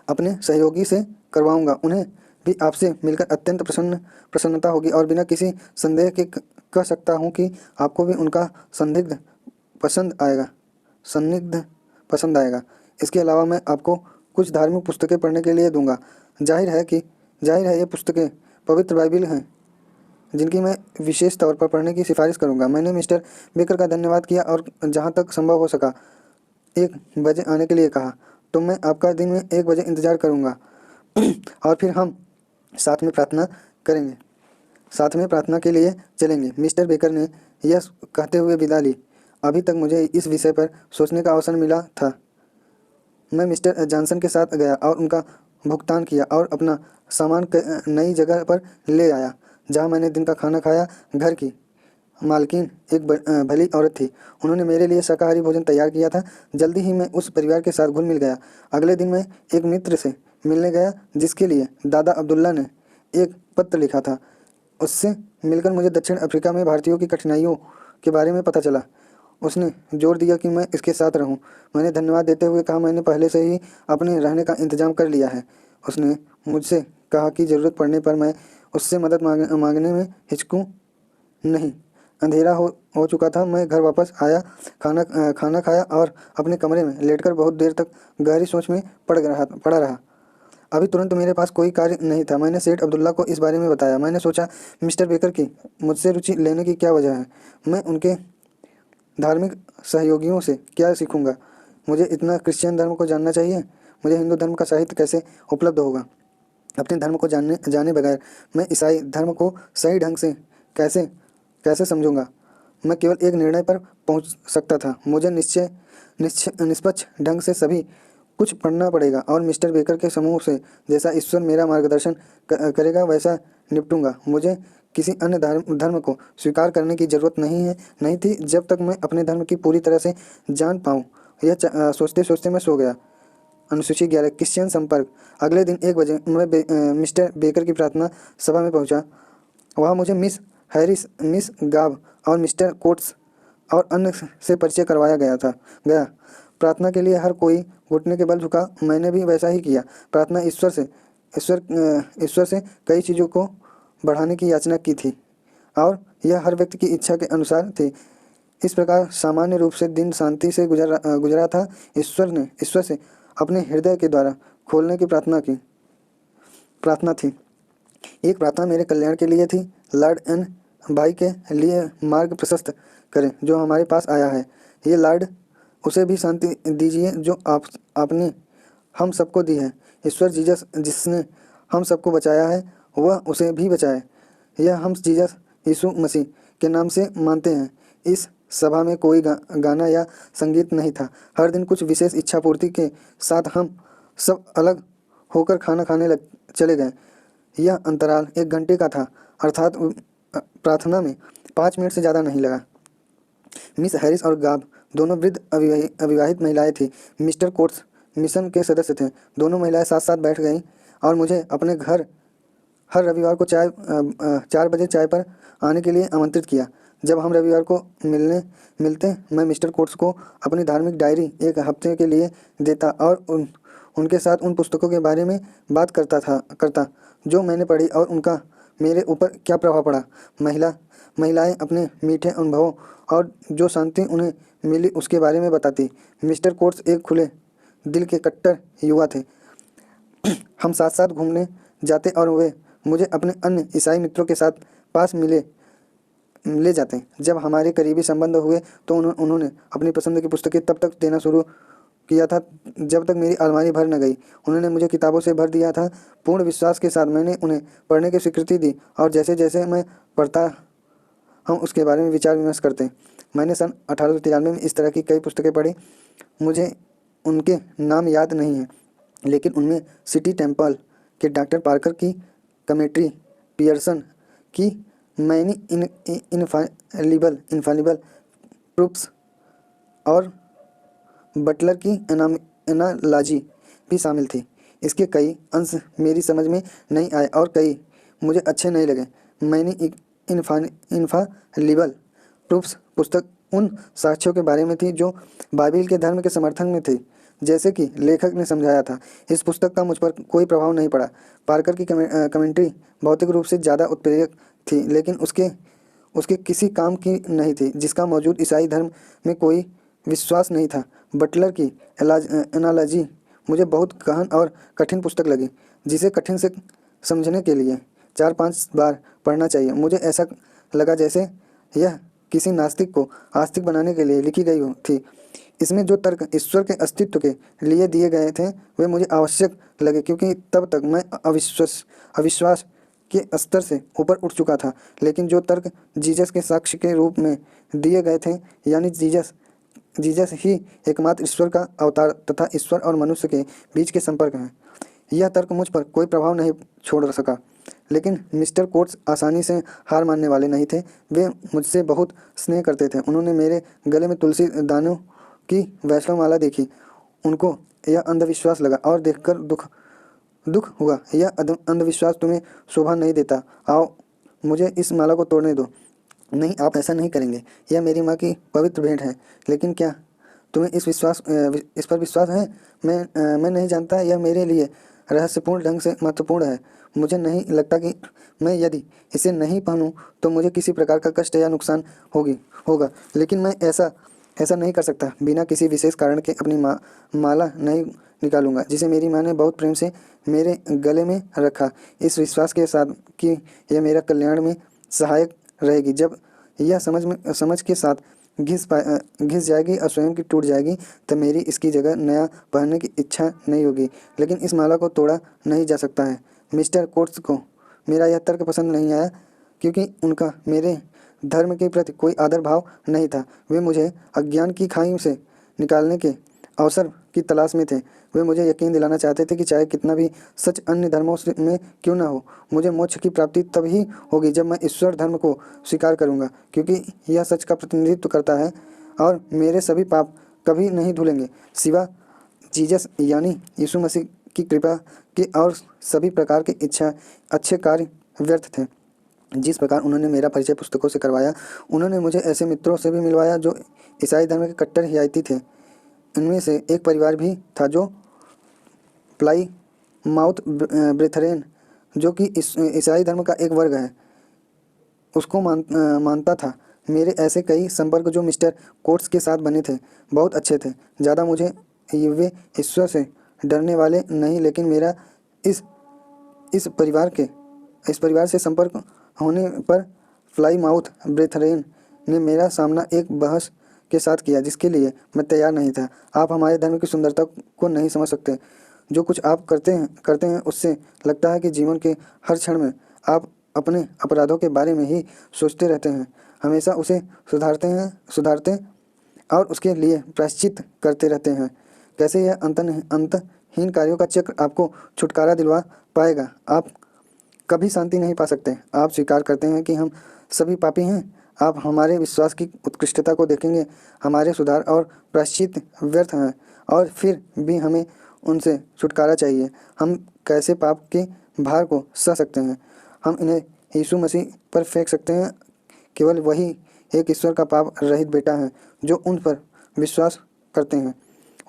अपने सहयोगी से करवाऊंगा। उन्हें भी आपसे मिलकर अत्यंत प्रसन्नता होगी और बिना किसी संदेह के कह सकता हूँ कि आपको भी उनका सान्निध्य पसंद आएगा। इसके अलावा मैं आपको कुछ धार्मिक पुस्तकें पढ़ने के लिए दूंगा। जाहिर है ये पुस्तकें पवित्र बाइबिल हैं जिनकी मैं विशेष तौर पर पढ़ने की सिफारिश करूंगा। मैंने मिस्टर बेकर का धन्यवाद किया और जहां तक संभव हो सका 1 बजे आने के लिए कहा। तो मैं आपका दिन में 1 बजे इंतज़ार करूंगा और फिर हम साथ में प्रार्थना करेंगे, साथ में प्रार्थना के लिए चलेंगे। मिस्टर बेकर ने यह कहते हुए विदा ली। अभी तक मुझे इस विषय पर सोचने का अवसर मिला था। मैं मिस्टर जॉनसन के साथ गया और उनका भुगतान किया और अपना सामान नई जगह पर ले आया जहां मैंने दिन का खाना खाया। घर की मालकिन एक भली औरत थी। उन्होंने मेरे लिए शाकाहारी भोजन तैयार किया था। जल्दी ही मैं उस परिवार के साथ घुल मिल गया। अगले दिन मैं एक मित्र से मिलने गया जिसके लिए दादा अब्दुल्ला ने एक पत्र लिखा था। उससे मिलकर मुझे दक्षिण अफ्रीका में भारतीयों की कठिनाइयों के बारे में पता चला। उसने जोर दिया कि मैं इसके साथ रहूं। मैंने धन्यवाद देते हुए कहा, मैंने पहले से ही अपने रहने का इंतजाम कर लिया है। उसने मुझसे कहा कि ज़रूरत पड़ने पर मैं उससे मदद मांगने में हिचकूं नहीं। अंधेरा हो चुका था। मैं घर वापस आया, खाना खाया और अपने कमरे में लेटकर बहुत देर तक गहरी सोच में पड़ा रहा। अभी तुरंत मेरे पास कोई कार्य नहीं था। मैंने सेठ अब्दुल्ला को इस बारे में बताया। मैंने सोचा, मिस्टर बेकर की मुझसे रुचि लेने की क्या वजह है? मैं उनके धार्मिक सहयोगियों से क्या सीखूंगा? मुझे इतना क्रिश्चियन धर्म को जानना चाहिए। मुझे हिंदू धर्म का साहित्य कैसे उपलब्ध होगा? अपने धर्म को जाने बगैर मैं ईसाई धर्म को सही ढंग से कैसे समझूंगा? मैं केवल एक निर्णय पर पहुंच सकता था। मुझे निष्पक्ष ढंग से सभी कुछ पढ़ना पड़ेगा और मिस्टर बेकर के समूह से जैसा ईश्वर मेरा मार्गदर्शन करेगा वैसा निपटूंगा। मुझे किसी अन्य धर्म को स्वीकार करने की जरूरत नहीं थी जब तक मैं अपने धर्म की पूरी तरह से जान पाऊँ। यह सोचते सोचते मैं सो गया। अनुसूची 11 क्रिश्चियन संपर्क। अगले दिन 1 बजे मैं मिस्टर बेकर की प्रार्थना सभा में पहुंचा। वहाँ मुझे मिस हैरिस, मिस गाब और मिस्टर कोट्स और अन्य से परिचय करवाया गया। प्रार्थना के लिए हर कोई घुटने के बल झुका। मैंने भी वैसा ही किया। प्रार्थना ईश्वर से कई चीज़ों को बढ़ाने की याचना की थी और यह हर व्यक्ति की इच्छा के अनुसार थी। इस प्रकार सामान्य रूप से दिन शांति से गुजरा था। ईश्वर से अपने हृदय के द्वारा खोलने की प्रार्थना थी। एक प्रार्थना मेरे कल्याण के लिए थी। लॉर्ड एन भाई के लिए मार्ग प्रशस्त करें जो हमारे पास आया है। ये लॉर्ड, उसे भी शांति दीजिए जो आपने हम सबको दी है। ईश्वर जीसस जिसने हम सबको बचाया है वह उसे भी बचाए। यह हम जीसस यीशु मसीह के नाम से मानते हैं। इस सभा में कोई गाना या संगीत नहीं था। हर दिन कुछ विशेष इच्छा पूर्ति के साथ हम सब अलग होकर खाना खाने चले गए। यह अंतराल 1 घंटे का था, अर्थात प्रार्थना में 5 मिनट से ज़्यादा नहीं लगा। मिस हैरिस और गाब दोनों वृद्ध अविवाहित महिलाएं थीं। मिस्टर कोट्स मिशन के सदस्य थे। दोनों महिलाएं साथ साथ बैठ गईं और मुझे अपने घर हर रविवार को 4 बजे चाय पर आने के लिए आमंत्रित किया। जब हम रविवार को मिलते मैं मिस्टर कोट्स को अपनी धार्मिक डायरी 1 हफ्ते के लिए देता और उनके साथ उन पुस्तकों के बारे में बात करता जो मैंने पढ़ी और उनका मेरे ऊपर क्या प्रभाव पड़ा। महिलाएं अपने मीठे अनुभवों और जो शांति उन्हें मिली उसके बारे में बताती। मिस्टर कोट्स एक खुले दिल के कट्टर युवा थे। हम साथ साथ घूमने जाते और वे मुझे अपने अन्य ईसाई मित्रों के साथ पास ले जाते। जब हमारे करीबी संबंध हुए तो उन्होंने अपनी पसंद की पुस्तकें तब तक देना शुरू किया था जब तक मेरी अलमारी भर न गई। उन्होंने मुझे किताबों से भर दिया था। पूर्ण विश्वास के साथ मैंने उन्हें पढ़ने की स्वीकृति दी और जैसे जैसे मैं पढ़ता हम उसके बारे में विचार विमर्श करते हैं। मैंने सन 1893 में इस तरह की कई पुस्तकें पढ़ी। मुझे उनके नाम याद नहीं हैं, लेकिन उनमें सिटी टेम्पल के डॉक्टर पार्कर की कमेंट्री, पियर्सन की मैनी इनफालिबल प्रूफ्स और बटलर की एनालॉजी भी शामिल थी। इसके कई अंश मेरी समझ में नहीं आए और कई मुझे अच्छे नहीं लगे। मैंने इनफालिबल प्रूफ्स पुस्तक उन साक्ष्यों के बारे में थी जो बाइबिल के धर्म के समर्थन में थे, जैसे कि लेखक ने समझाया था। इस पुस्तक का मुझ पर कोई प्रभाव नहीं पड़ा। पार्कर की कमेंट्री भौतिक रूप से ज़्यादा उत्प्रेरक थी, लेकिन उसके किसी काम की नहीं थी, जिसका मौजूद ईसाई धर्म में कोई विश्वास नहीं था। बटलर की एनालॉजी मुझे बहुत गहन और कठिन पुस्तक लगी, जिसे कठिन से समझने के लिए 4-5 बार पढ़ना चाहिए। मुझे ऐसा लगा जैसे यह किसी नास्तिक को आस्तिक बनाने के लिए लिखी गई थी। इसमें जो तर्क ईश्वर के अस्तित्व के लिए दिए गए थे वे मुझे आवश्यक लगे, क्योंकि तब तक मैं अविश्वास के स्तर से ऊपर उठ चुका था। लेकिन जो तर्क जीसस के साक्ष्य के रूप में दिए गए थे, यानी जीसस ही एकमात्र ईश्वर का अवतार तथा ईश्वर और मनुष्य के बीच के संपर्क हैं, यह तर्क मुझ पर कोई प्रभाव नहीं छोड़ सका। लेकिन मिस्टर कोट्स आसानी से हार मानने वाले नहीं थे। वे मुझसे बहुत स्नेह करते थे। उन्होंने मेरे गले में तुलसी दानों की वैष्णवमाला देखी। उनको यह अंधविश्वास लगा और देखकर दुख हुआ। यह अंधविश्वास तुम्हें शोभा नहीं देता। आओ, मुझे इस माला को तोड़ने दो। नहीं, आप ऐसा नहीं करेंगे। यह मेरी माँ की पवित्र भेंट है। लेकिन क्या तुम्हें इस पर विश्वास है? मैं नहीं जानता। यह मेरे लिए रहस्यपूर्ण ढंग से महत्वपूर्ण है। मुझे नहीं लगता कि मैं यदि इसे नहीं पहनूं तो मुझे किसी प्रकार का कष्ट या नुकसान होगा। लेकिन मैं ऐसा नहीं कर सकता। बिना किसी विशेष कारण के अपनी माला नहीं निकालूंगा, जिसे मेरी माँ ने बहुत प्रेम से मेरे गले में रखा, इस विश्वास के साथ कि यह मेरा कल्याण में सहायक रहेगी। जब यह समझ के साथ घिस जाएगी और स्वयं की टूट जाएगी, तब मेरी इसकी जगह नया पहनने की इच्छा नहीं होगी। लेकिन इस माला को तोड़ा नहीं जा सकता है। मिस्टर कोट्स को मेरा यह तर्क पसंद नहीं आया, क्योंकि उनका मेरे धर्म के प्रति कोई आदर भाव नहीं था। वे मुझे अज्ञान की खाई से निकालने के अवसर की तलाश में थे। वे मुझे यकीन दिलाना चाहते थे कि चाहे कितना भी सच अन्य धर्मों में क्यों न हो, मुझे मोक्ष की प्राप्ति तब ही होगी जब मैं ईश्वर धर्म को स्वीकार करूंगा, क्योंकि यह सच का प्रतिनिधित्व करता है और मेरे सभी पाप कभी नहीं धुलेंगे, सिवा जीसस यानी यीशु मसीह की कृपा के, और सभी प्रकार के अच्छे कार्य व्यर्थ थे। जिस प्रकार उन्होंने मेरा परिचय पुस्तकों से करवाया, उन्होंने मुझे ऐसे मित्रों से भी मिलवाया जो ईसाई धर्म के कट्टर हियायती थे। इनमें से एक परिवार भी था जो प्लाईमाउथ ब्रेथरेन, जो कि ईसाई धर्म का एक वर्ग है, उसको मानता था। मेरे ऐसे कई संपर्क जो मिस्टर कोट्स के साथ बने थे बहुत अच्छे थे। ज़्यादा वे ईश्वर से डरने वाले नहीं, लेकिन मेरा इस परिवार से संपर्क होने पर प्लाईमाउथ ब्रेथरेन ने मेरा सामना एक बहस के साथ किया जिसके लिए मैं तैयार नहीं था। आप हमारे धर्म की सुंदरता को नहीं समझ सकते। जो कुछ आप करते हैं उससे लगता है कि जीवन के हर क्षण में आप अपने अपराधों के बारे में ही सोचते रहते हैं, हमेशा उसे सुधारते और उसके लिए प्रायश्चित करते रहते हैं। कैसे यह अंतहीन कार्यों का चक्र आपको छुटकारा दिलवा पाएगा? आप कभी शांति नहीं पा सकते। आप स्वीकार करते हैं कि हम सभी पापी हैं। आप हमारे विश्वास की उत्कृष्टता को देखेंगे। हमारे सुधार और प्रायश्चित व्यर्थ हैं, और फिर भी हमें उनसे छुटकारा चाहिए। हम कैसे पाप के भार को सह सकते हैं? हम इन्हें यीशु मसीह पर फेंक सकते हैं। केवल वही एक ईश्वर का पाप रहित बेटा है जो उन पर विश्वास करते हैं,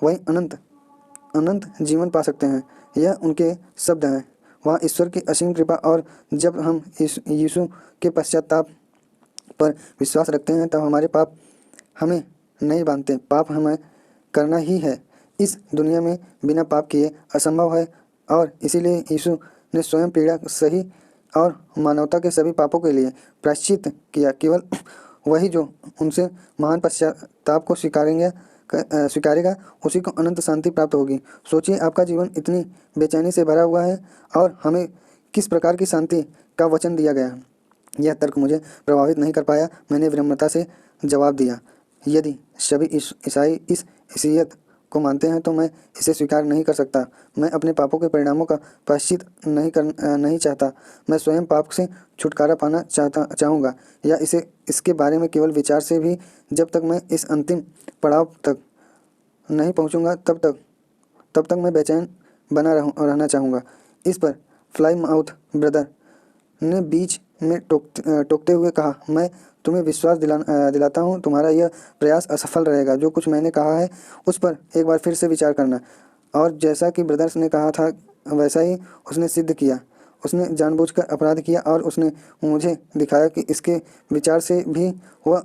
वही अनंत जीवन पा सकते हैं। यह उनके शब्द हैं। वहाँ ईश्वर की असीम कृपा, और जब हम यीशु के पश्चाताप पर विश्वास रखते हैं तब हमारे पाप हमें नहीं बांधते। पाप हमें करना ही है। इस दुनिया में बिना पाप किए असंभव है, और इसीलिए यीशु ने स्वयं पीड़ा सही और मानवता के सभी पापों के लिए प्रायश्चित किया। केवल वही जो उनसे महान पश्चाताप को स्वीकारेगा उसी को अनंत शांति प्राप्त होगी। सोचिए, आपका जीवन इतनी बेचैनी से भरा हुआ है और हमें किस प्रकार की शांति का वचन दिया गया है। यह तर्क मुझे प्रभावित नहीं कर पाया। मैंने विनम्रता से जवाब दिया, यदि सभी ईसाई इस ईसाईयत को मानते हैं तो मैं इसे स्वीकार नहीं कर सकता। मैं अपने पापों के परिणामों का प्रायश्चित नहीं चाहता। मैं स्वयं पाप से छुटकारा पाना चाहूँगा, या इसके बारे में केवल विचार से भी जब तक मैं इस अंतिम पड़ाव तक नहीं पहुँचूँगा तब तक मैं बेचैन रहना चाहूँगा। इस पर प्लाईमाउथ ब्रदर ने बीच में टोकते हुए कहा, मैं तुम्हें विश्वास दिलाता हूँ तुम्हारा यह प्रयास असफल रहेगा। जो कुछ मैंने कहा है उस पर एक बार फिर से विचार करना। और जैसा कि ब्रदर्स ने कहा था वैसा ही उसने सिद्ध किया। उसने जानबूझकर अपराध किया और उसने मुझे दिखाया कि इसके विचार से भी वह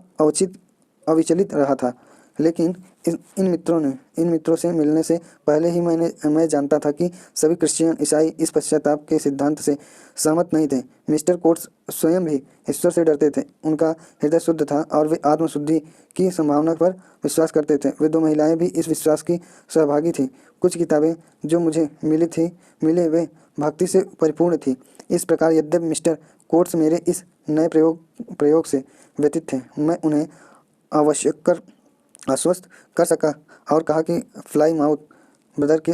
अविचलित रहा था। लेकिन इन मित्रों से मिलने से पहले ही मैं जानता था कि सभी क्रिश्चियन ईसाई इस पश्चाताप के सिद्धांत से सहमत नहीं थे। मिस्टर कोट्स स्वयं भी ईश्वर से डरते थे। उनका हृदय शुद्ध था और वे आत्मशुद्धि की संभावना पर विश्वास करते थे। वे दो महिलाएं भी इस विश्वास की सहभागी थीं। कुछ किताबें जो मुझे मिले वे भक्ति से परिपूर्ण थी। इस प्रकार यद्यपि मिस्टर कोट्स मेरे इस नए प्रयोग से व्यतीत थे, मैं उन्हें आश्वस्त कर सका और कहा कि प्लाईमाउथ ब्रदर के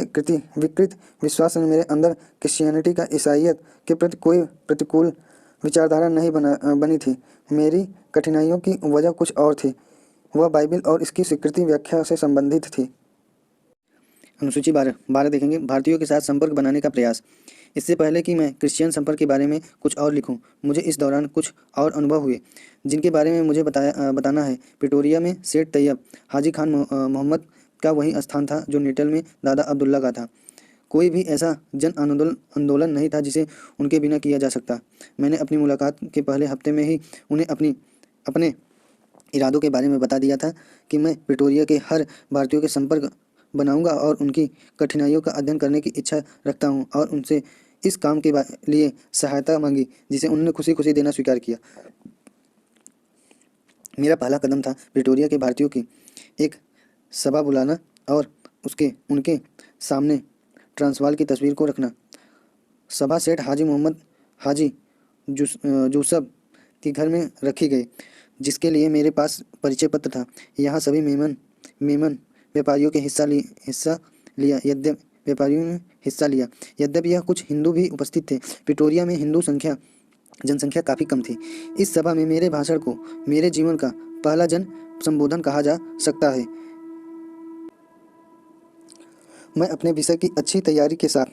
विकृत विश्वास ने मेरे अंदर क्रिश्चियनिटी का ईसाईयत के प्रति कोई प्रतिकूल विचारधारा नहीं बनी थी। मेरी कठिनाइयों की वजह कुछ और थी। वह बाइबिल और इसकी स्वीकृति व्याख्या से संबंधित थी। अनुसूची 12 देखेंगे, भारतीयों के साथ संपर्क बनाने का प्रयास। इससे पहले कि मैं क्रिश्चियन संपर्क के बारे में कुछ और लिखूं, मुझे इस दौरान कुछ और अनुभव हुए जिनके बारे में मुझे बताना है। प्रिटोरिया में सेठ तैयब हाजी खान मोहम्मद का वही स्थान था जो नेटल में दादा अब्दुल्ला का था। कोई भी ऐसा जन आंदोलन नहीं था जिसे उनके बिना किया जा सकता। मैंने अपनी मुलाकात के पहले हफ्ते में ही उन्हें अपने इरादों के बारे में बता दिया था कि मैं प्रिटोरिया के हर भारतीयों के संपर्क बनाऊंगा और उनकी कठिनाइयों का अध्ययन करने की इच्छा रखता हूं, और उनसे इस काम के लिए सहायता मांगी, जिसे उन्होंने खुशी खुशी देना स्वीकार किया। मेरा पहला कदम था प्रिटोरिया के भारतीयों की एक सभा बुलाना और उनके सामने ट्रांसवाल की तस्वीर को रखना। सभा सेठ हाजी मोहम्मद हाजी जूसफ के घर में रखी गई, जिसके लिए मेरे पास परिचय पत्र था। यहाँ सभी मेमन व्यापारियों के हिस्सा लिया यद्यपि यह कुछ हिंदू भी उपस्थित थे। प्रिटोरिया में हिंदू जनसंख्या काफ़ी कम थी। इस सभा में मेरे भाषण को मेरे जीवन का पहला जन संबोधन कहा जा सकता है। मैं अपने विषय की अच्छी तैयारी के साथ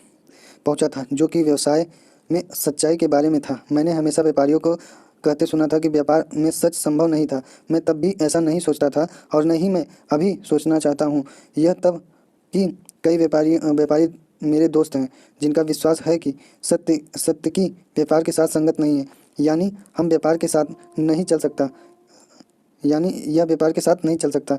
पहुंचा था, जो कि व्यवसाय में सच्चाई के बारे में था। मैंने हमेशा व्यापारियों को कहते सुना था कि व्यापार में सच संभव नहीं था। मैं तब भी ऐसा नहीं सोचता था और न ही मैं अभी सोचना चाहता हूँ। यह तब कि कई व्यापारी मेरे दोस्त हैं जिनका विश्वास है कि सत्य की व्यापार के साथ संगत नहीं है, यानी हम व्यापार के साथ नहीं चल सकता यह व्यापार के साथ नहीं चल सकता।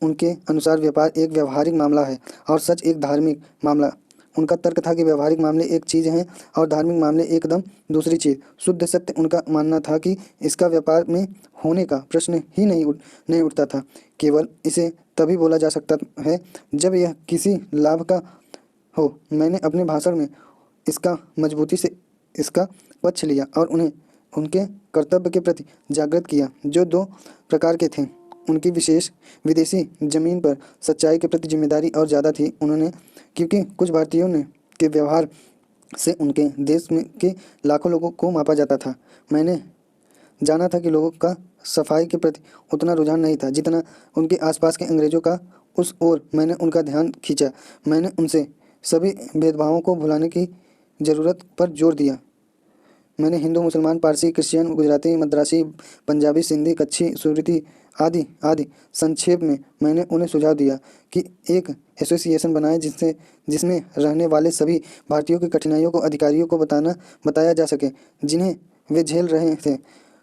उनके अनुसार व्यापार एक व्यवहारिक मामला है और सच एक धार्मिक मामला। उनका तर्क था कि व्यवहारिक मामले एक चीज़ हैं और धार्मिक मामले एकदम दूसरी चीज़। शुद्ध सत्य उनका मानना था कि इसका व्यापार में होने का प्रश्न ही नहीं उठता था। केवल इसे तभी बोला जा सकता है जब यह किसी लाभ का हो। मैंने अपने भाषण में मजबूती से इसका पक्ष लिया और उन्हें उनके कर्तव्य के प्रति जागृत किया, जो दो प्रकार के थे। उनकी विदेशी जमीन पर सच्चाई के प्रति जिम्मेदारी और ज़्यादा थी। क्योंकि कुछ भारतीयों के व्यवहार से उनके देश में के लाखों लोगों को मापा जाता था। मैंने जाना था कि लोगों का सफाई के प्रति उतना रुझान नहीं था जितना उनके आसपास के अंग्रेज़ों का। उस ओर मैंने उनका ध्यान खींचा। मैंने उनसे सभी भेदभावों को भुलाने की ज़रूरत पर जोर दिया। मैंने हिंदू, मुसलमान, पारसी, क्रिश्चियन, गुजराती, मद्रासी, पंजाबी, सिंधी, कच्छी, सुरती आदि संक्षेप में मैंने उन्हें सुझाव दिया कि एक एसोसिएशन बनाएं जिसमें रहने वाले सभी भारतीयों की कठिनाइयों को अधिकारियों को बताया जा सके जिन्हें वे झेल रहे थे।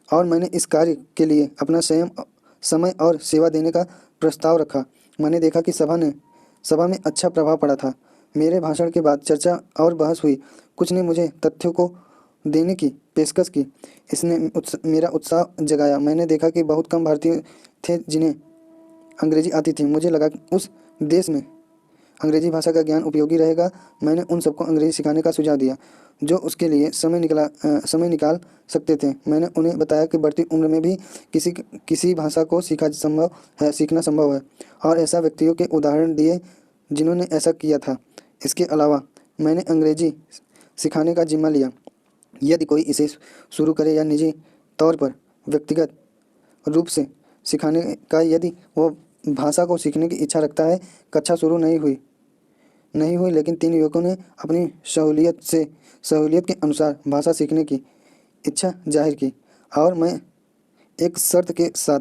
और मैंने इस कार्य के लिए अपना समय और सेवा देने का प्रस्ताव रखा। मैंने देखा कि सभा में अच्छा प्रभाव पड़ा था। मेरे भाषण के बाद चर्चा और बहस हुई। कुछ ने मुझे तथ्यों को देने की पेशकश की। इसने मेरा उत्साह जगाया। मैंने देखा कि बहुत कम भारतीय थे जिन्हें अंग्रेजी आती थी। मुझे लगा कि उस देश में अंग्रेजी भाषा का ज्ञान उपयोगी रहेगा। मैंने उन सबको अंग्रेजी सिखाने का सुझाव दिया जो उसके लिए समय निकाल सकते थे। मैंने उन्हें बताया कि बढ़ती उम्र में भी किसी भाषा को सीखना संभव है और ऐसा व्यक्तियों के उदाहरण दिए जिन्होंने ऐसा किया था। इसके अलावा मैंने अंग्रेजी सिखाने का जिम्मा लिया। यदि कोई इसे शुरू करे या निजी तौर पर व्यक्तिगत रूप से सिखाने का यदि वो भाषा को सीखने की इच्छा रखता है। कक्षा शुरू नहीं हुई लेकिन 3 युवकों ने अपनी सहूलियत के अनुसार भाषा सीखने की इच्छा जाहिर की और मैं एक शर्त के साथ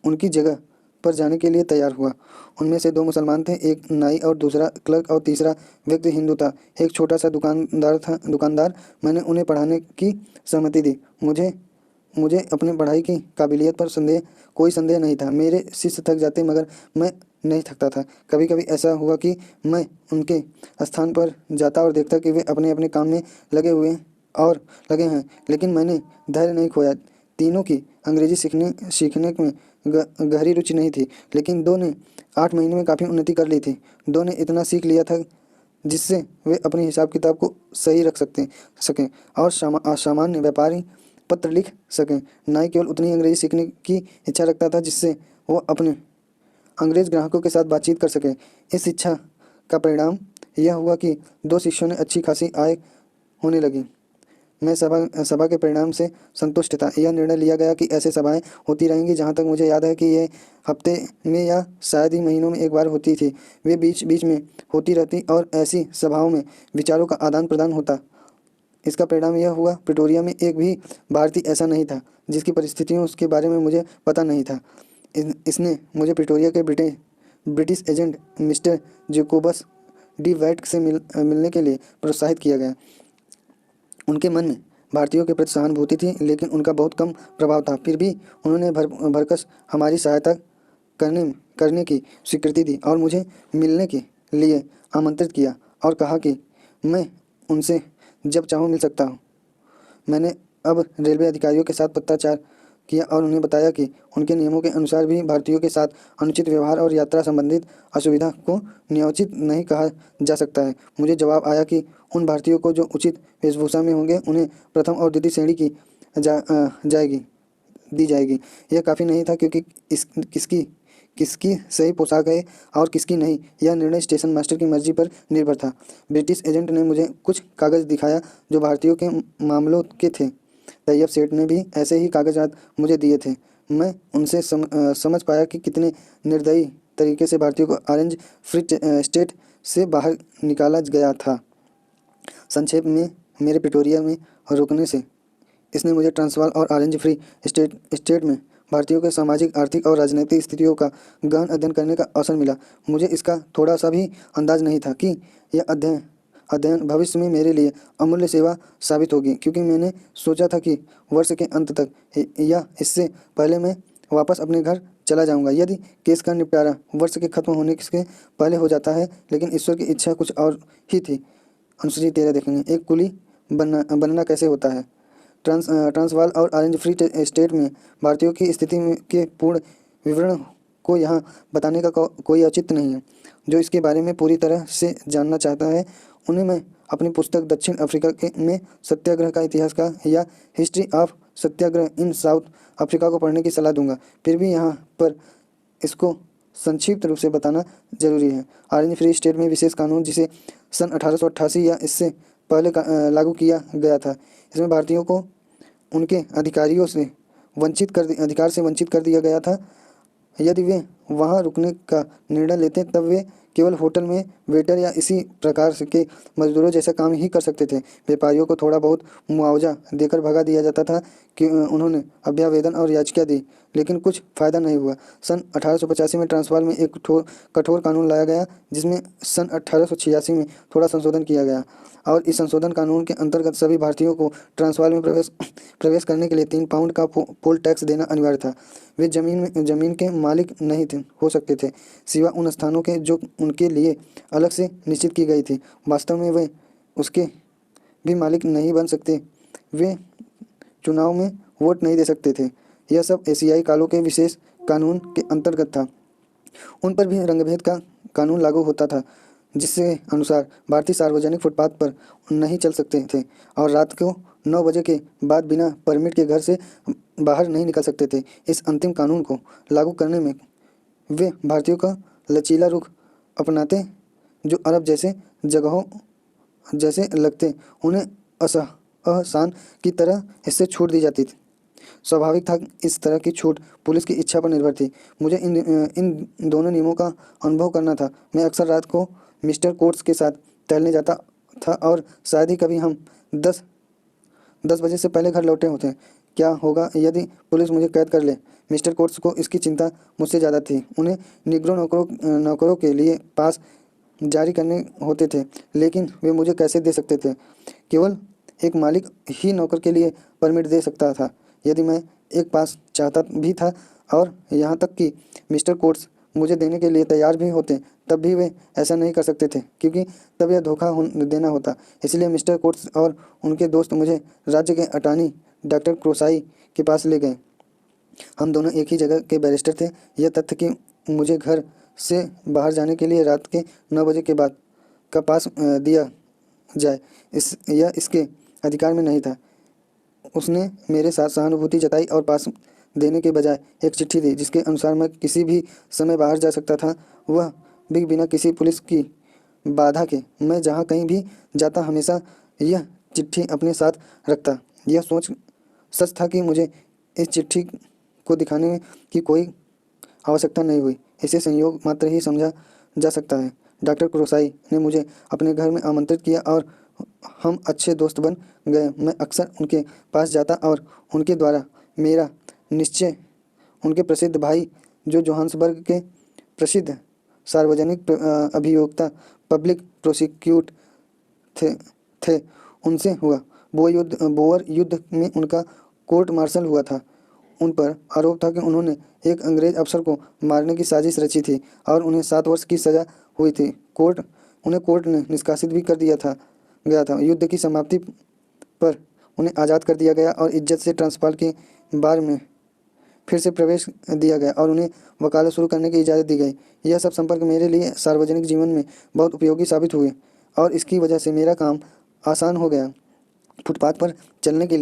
उनकी जगह पर जाने के लिए तैयार हुआ। उनमें से 2 मुसलमान थे, एक नाई और दूसरा क्लर्क और तीसरा व्यक्ति हिंदू था, एक छोटा सा दुकानदार। मैंने उन्हें पढ़ाने की सहमति दी। मुझे अपनी पढ़ाई की काबिलियत पर कोई संदेह नहीं था। मेरे शिष्य थक जाते मगर मैं नहीं थकता था। कभी कभी ऐसा हुआ कि मैं उनके स्थान पर जाता और देखता कि वे अपने अपने काम में लगे हैं, लेकिन मैंने धैर्य नहीं खोया। तीनों की अंग्रेजी सीखने में गहरी रुचि नहीं थी, लेकिन 2 ने 8 महीने में काफ़ी उन्नति कर ली थी। 2 ने इतना सीख लिया था जिससे वे अपने हिसाब किताब को सही रख सकें और सामान्य व्यापारी पत्र लिख सकें। नाई केवल उतनी अंग्रेजी सीखने की इच्छा रखता था जिससे वो अपने अंग्रेज ग्राहकों के साथ बातचीत कर सके। इस इच्छा का परिणाम यह हुआ कि 2 शिष्यों ने अच्छी खासी आय होने लगी। मैं सभा के परिणाम से संतुष्ट था। यह निर्णय लिया गया कि ऐसे सभाएं होती रहेंगी। जहाँ तक मुझे याद है कि ये हफ्ते में या शायद ही महीनों में एक बार होती थी। वे बीच बीच में होती रहती और ऐसी सभाओं में विचारों का आदान प्रदान होता। इसका परिणाम यह हुआ, प्रिटोरिया में एक भी भारतीय ऐसा नहीं था जिसकी परिस्थितियों उसके बारे में मुझे पता नहीं था। इसने मुझे प्रिटोरिया के British agent Mister Jacobus de Wet से मिलने के लिए प्रोत्साहित किया गया। उनके मन में भारतीयों के प्रति सहानुभूति थी, लेकिन उनका बहुत कम प्रभाव था। फिर भी उन्होंने भरकस हमारी सहायता करने की स्वीकृति दी और मुझे मिलने के लिए आमंत्रित किया और कहा कि मैं उनसे जब चाहूँ मिल सकता हूँ। मैंने अब रेलवे अधिकारियों के साथ पत्राचार किया और उन्हें बताया कि उनके नियमों के अनुसार भी भारतीयों के साथ अनुचित व्यवहार और यात्रा संबंधित असुविधा को न्यायोचित नहीं कहा जा सकता है। मुझे जवाब आया कि उन भारतीयों को जो उचित वेशभूषा में होंगे उन्हें प्रथम और द्वितीय श्रेणी की दी जाएगी। यह काफ़ी नहीं था क्योंकि किसकी सही पोशाक है और किसकी नहीं, यह निर्णय स्टेशन मास्टर की मर्जी पर निर्भर था। ब्रिटिश एजेंट ने मुझे कुछ कागज़ दिखाया जो भारतीयों के मामलों के थे। तैयब सेठ ने भी ऐसे ही कागजात मुझे दिए थे। मैं उनसे समझ पाया कि कितने निर्दयी तरीके से भारतीयों को ऑरेंज फ्री स्टेट से बाहर निकाला गया था। संक्षेप में, मेरे प्रिटोरिया में रुकने से इसने मुझे ट्रांसवाल और ऑरेंज फ्री स्टेट में भारतीयों के सामाजिक, आर्थिक और राजनीतिक स्थितियों का गहन अध्ययन करने का अवसर मिला। मुझे इसका थोड़ा सा भी अंदाज नहीं था कि यह अध्ययन भविष्य में मेरे लिए अमूल्य सेवा साबित होगी, क्योंकि मैंने सोचा था कि वर्ष के अंत तक या इससे पहले मैं वापस अपने घर चला जाऊंगा यदि केस का निपटारा वर्ष के खत्म होने के पहले हो जाता है। लेकिन ईश्वर की इच्छा कुछ और ही थी। अनुसूची 13 देखेंगे, एक कुली बनना कैसे होता है। ट्रांसवाल और ऑरेंज फ्री स्टेट में भारतीयों की स्थिति के पूर्ण विवरण को यहाँ बताने का कोई औचित्य नहीं है। जो इसके बारे में पूरी तरह से जानना चाहता है उन्हें मैं अपनी पुस्तक दक्षिण अफ्रीका में सत्याग्रह का इतिहास का या history of Satyagraha in south Africa को पढ़ने की सलाह दूंगा। फिर भी यहाँ पर इसको संक्षिप्त रूप से बताना जरूरी है। ऑरेंज फ्री स्टेट में विशेष कानून जिसे सन 1888 या इससे पहले लागू किया गया था, इसमें भारतीयों को उनके अधिकार से वंचित कर दिया गया था। यदि वे वहां रुकने का निर्णय लेते तब वे केवल होटल में वेटर या इसी प्रकार के मजदूरों जैसा काम ही कर सकते थे। व्यापारियों को थोड़ा बहुत मुआवजा देकर भगा दिया जाता था कि उन्होंने अभ्यावेदन और याचिका दी, लेकिन कुछ फ़ायदा नहीं हुआ। सन 1885 में ट्रांसवाल में एक कठोर कानून लाया गया, जिसमें सन 1886 में थोड़ा संशोधन किया गया और इस संशोधन कानून के अंतर्गत सभी भारतीयों को ट्रांसवाल में प्रवेश करने के लिए 3 पाउंड का पोल टैक्स देना अनिवार्य था। वे जमीन के मालिक नहीं हो सकते थे, सिवा उन स्थानों के जो उनके लिए अलग से निश्चित की गई थी। वास्तव में वे उसके भी मालिक नहीं बन सकते। वे चुनाव में वोट नहीं दे सकते थे। यह सब एशियाई कालों के विशेष कानून के अंतर्गत था। उन पर भी रंगभेद का कानून लागू होता था। जिसके अनुसार भारतीय सार्वजनिक फुटपाथ पर नहीं चल सकते थे और रात को 9 बजे के बाद बिना परमिट के घर से बाहर नहीं निकल सकते थे। इस अंतिम कानून को लागू करने में वे भारतीयों का लचीला रुख अपनाते जो अरब जैसे जगहों जैसे लगते उन्हें आसान की तरह इससे छूट दी जाती थी। स्वाभाविक था इस तरह की छूट पुलिस की इच्छा पर निर्भर थी। मुझे इन दोनों नियमों का अनुभव करना था। मैं अक्सर रात को मिस्टर कोट्स के साथ टहलने जाता था और शायद ही कभी हम 10 बजे से पहले घर लौटे होते। क्या होगा यदि पुलिस मुझे कैद कर ले? मिस्टर कोट्स को इसकी चिंता मुझसे ज़्यादा थी। उन्हें निग्रो नौकरों के लिए पास जारी करने होते थे, लेकिन वे मुझे कैसे दे सकते थे? केवल एक मालिक ही नौकर के लिए परमिट दे सकता था। यदि मैं एक पास चाहता भी था और यहाँ तक कि मिस्टर कोट्स मुझे देने के लिए तैयार भी होते, तब भी वे ऐसा नहीं कर सकते थे, क्योंकि तब यह धोखा देना होता। इसलिए मिस्टर कोट्स और उनके दोस्त मुझे राज्य के अटॉर्नी डॉक्टर क्रोसाई के पास ले गए। हम दोनों एक ही जगह के बैरिस्टर थे। यह तथ्य कि मुझे घर से बाहर जाने के लिए रात के 9 बजे के बाद का पास दिया जाए, इसके अधिकार में नहीं था। उसने मेरे साथ सहानुभूति जताई और पास देने के बजाय एक चिट्ठी दी, जिसके अनुसार मैं किसी भी समय बाहर जा सकता था, वह भी बिना किसी पुलिस की बाधा के। मैं जहाँ कहीं भी जाता हमेशा यह चिट्ठी अपने साथ रखता। यह सोच सच था कि मुझे इस चिट्ठी को दिखाने की कोई आवश्यकता नहीं हुई। इसे संयोग मात्र ही समझा जा सकता है। डॉक्टर क्रोसाई ने मुझे अपने घर में आमंत्रित किया और हम अच्छे दोस्त बन गए। मैं अक्सर उनके पास जाता और उनके द्वारा मेरा निश्चय उनके प्रसिद्ध भाई, जो जोहान्सबर्ग के प्रसिद्ध सार्वजनिक अभियोक्ता पब्लिक प्रोसिक्यूट थे उनसे हुआ। बोअर युद्ध में उनका कोर्ट मार्शल हुआ था। उन पर आरोप था कि उन्होंने एक अंग्रेज अफसर को मारने की साजिश रची थी और उन्हें 7 वर्ष की सज़ा हुई थी। कोर्ट ने निष्कासित भी कर गया था। युद्ध की समाप्ति पर उन्हें आज़ाद कर दिया गया और इज्जत से ट्रांसपाल के बार में फिर से प्रवेश दिया गया और उन्हें वकालत शुरू करने की इजाज़त दी गई। यह सब संपर्क मेरे लिए सार्वजनिक जीवन में बहुत उपयोगी साबित हुए और इसकी वजह से मेरा काम आसान हो गया। फुटपाथ पर चलने के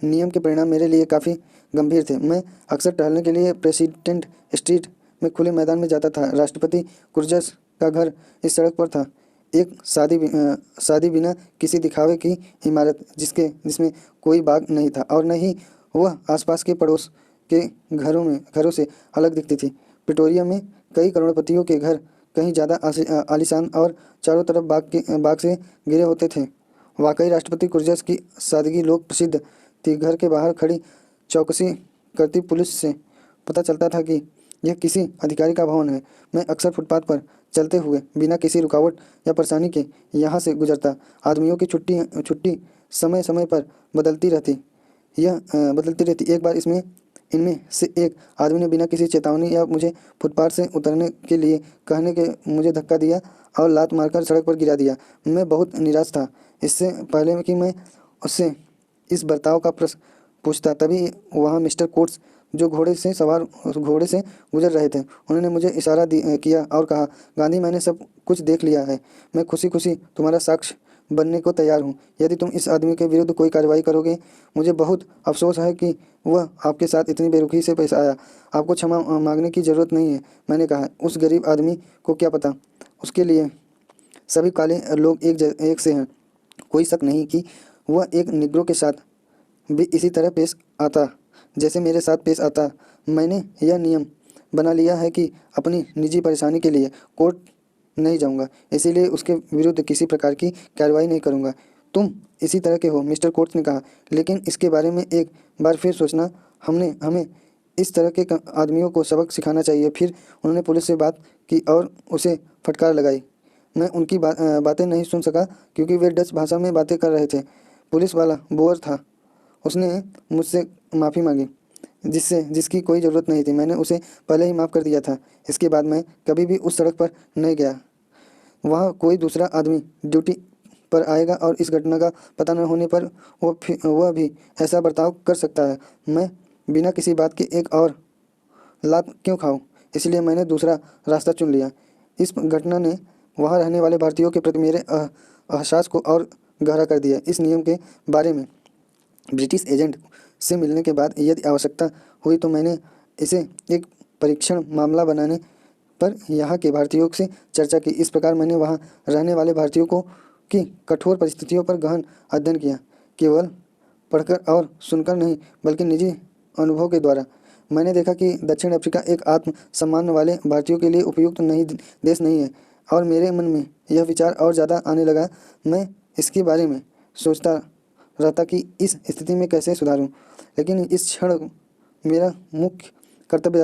नियम के परिणाम मेरे लिए काफ़ी गंभीर थे। मैं अक्सर टहलने के लिए प्रेसिडेंट स्ट्रीट में खुले मैदान में जाता था। राष्ट्रपति क्रुजर्स का घर इस सड़क पर था, एक सादी बिना किसी दिखावे की इमारत, जिसमें कोई बाग नहीं था और न ही वह आसपास के पड़ोस के घरों से अलग दिखती थी। प्रिटोरिया में कई करोड़पतियों के घर कहीं ज़्यादा आलीशान और चारों तरफ बाग से घिरे होते थे। वाकई राष्ट्रपति क्रुजर्स की सादगी लोक प्रसिद्ध थी। घर के बाहर खड़ी चौकसी करती पुलिस से पता चलता था कि यह किसी अधिकारी का भवन है। मैं अक्सर फुटपाथ पर चलते हुए बिना किसी रुकावट या परेशानी के यहाँ से गुजरता। आदमियों की छुट्टी समय समय पर बदलती रहती। एक बार इनमें से एक आदमी ने बिना किसी चेतावनी या मुझे फुटपाथ से उतरने के लिए कहने के मुझे धक्का दिया और लात मारकर सड़क पर गिरा दिया। मैं बहुत निराश था। इससे पहले कि मैं उससे इस बर्ताव का प्रश्न पूछता, तभी वहाँ मिस्टर कोट्स, जो घोड़े से गुजर रहे थे, उन्होंने मुझे इशारा किया और कहा, गांधी, मैंने सब कुछ देख लिया है। मैं खुशी खुशी तुम्हारा साक्ष्य बनने को तैयार हूँ यदि तुम इस आदमी के विरुद्ध कोई कार्रवाई करोगे। मुझे बहुत अफसोस है कि वह आपके साथ इतनी बेरुखी से पेश आया। आपको क्षमा मांगने की ज़रूरत नहीं है, मैंने कहा। उस गरीब आदमी को क्या पता, उसके लिए सभी काले लोग एक से हैं। कोई शक नहीं कि वह एक निग्रो के साथ भी इसी तरह पेश आता जैसे मेरे साथ पेश आता। मैंने यह नियम बना लिया है कि अपनी निजी परेशानी के लिए कोर्ट नहीं जाऊंगा, इसीलिए उसके विरुद्ध किसी प्रकार की कार्रवाई नहीं करूंगा। तुम इसी तरह के हो, मिस्टर कोर्ट ने कहा, लेकिन इसके बारे में एक बार फिर सोचना। हमें इस तरह के आदमियों को सबक सिखाना चाहिए। फिर उन्होंने पुलिस से बात की और उसे फटकार लगाई। मैं उनकी बातें नहीं सुन सका क्योंकि वे डच भाषा में बातें कर रहे थे। पुलिस वाला बोअर था। उसने मुझसे माफ़ी मांगी, जिसकी कोई ज़रूरत नहीं थी। मैंने उसे पहले ही माफ़ कर दिया था। इसके बाद मैं कभी भी उस सड़क पर नहीं गया। वहाँ कोई दूसरा आदमी ड्यूटी पर आएगा और इस घटना का पता न होने पर वह भी ऐसा बर्ताव कर सकता है। मैं बिना किसी बात के एक और लात क्यों खाऊं? इसलिए मैंने दूसरा रास्ता चुन लिया। इस घटना ने वहाँ रहने वाले भारतीयों के प्रति मेरे एहसास को और गहरा कर दिया। इस नियम के बारे में ब्रिटिश एजेंट से मिलने के बाद यदि आवश्यकता हुई तो मैंने इसे एक परीक्षण मामला बनाने पर यहाँ के भारतीयों से चर्चा की। इस प्रकार मैंने वहाँ रहने वाले भारतीयों की कठोर परिस्थितियों पर गहन अध्ययन किया, केवल पढ़कर और सुनकर नहीं बल्कि निजी अनुभव के द्वारा। मैंने देखा कि दक्षिण अफ्रीका एक आत्म सम्मान वाले भारतीयों के लिए उपयुक्त देश नहीं है, और मेरे मन में यह विचार और ज़्यादा आने लगा। मैं इसके बारे में सोचता रहता कि इस स्थिति में कैसे सुधारूं, लेकिन इस क्षण मेरा मुख्य कर्तव्य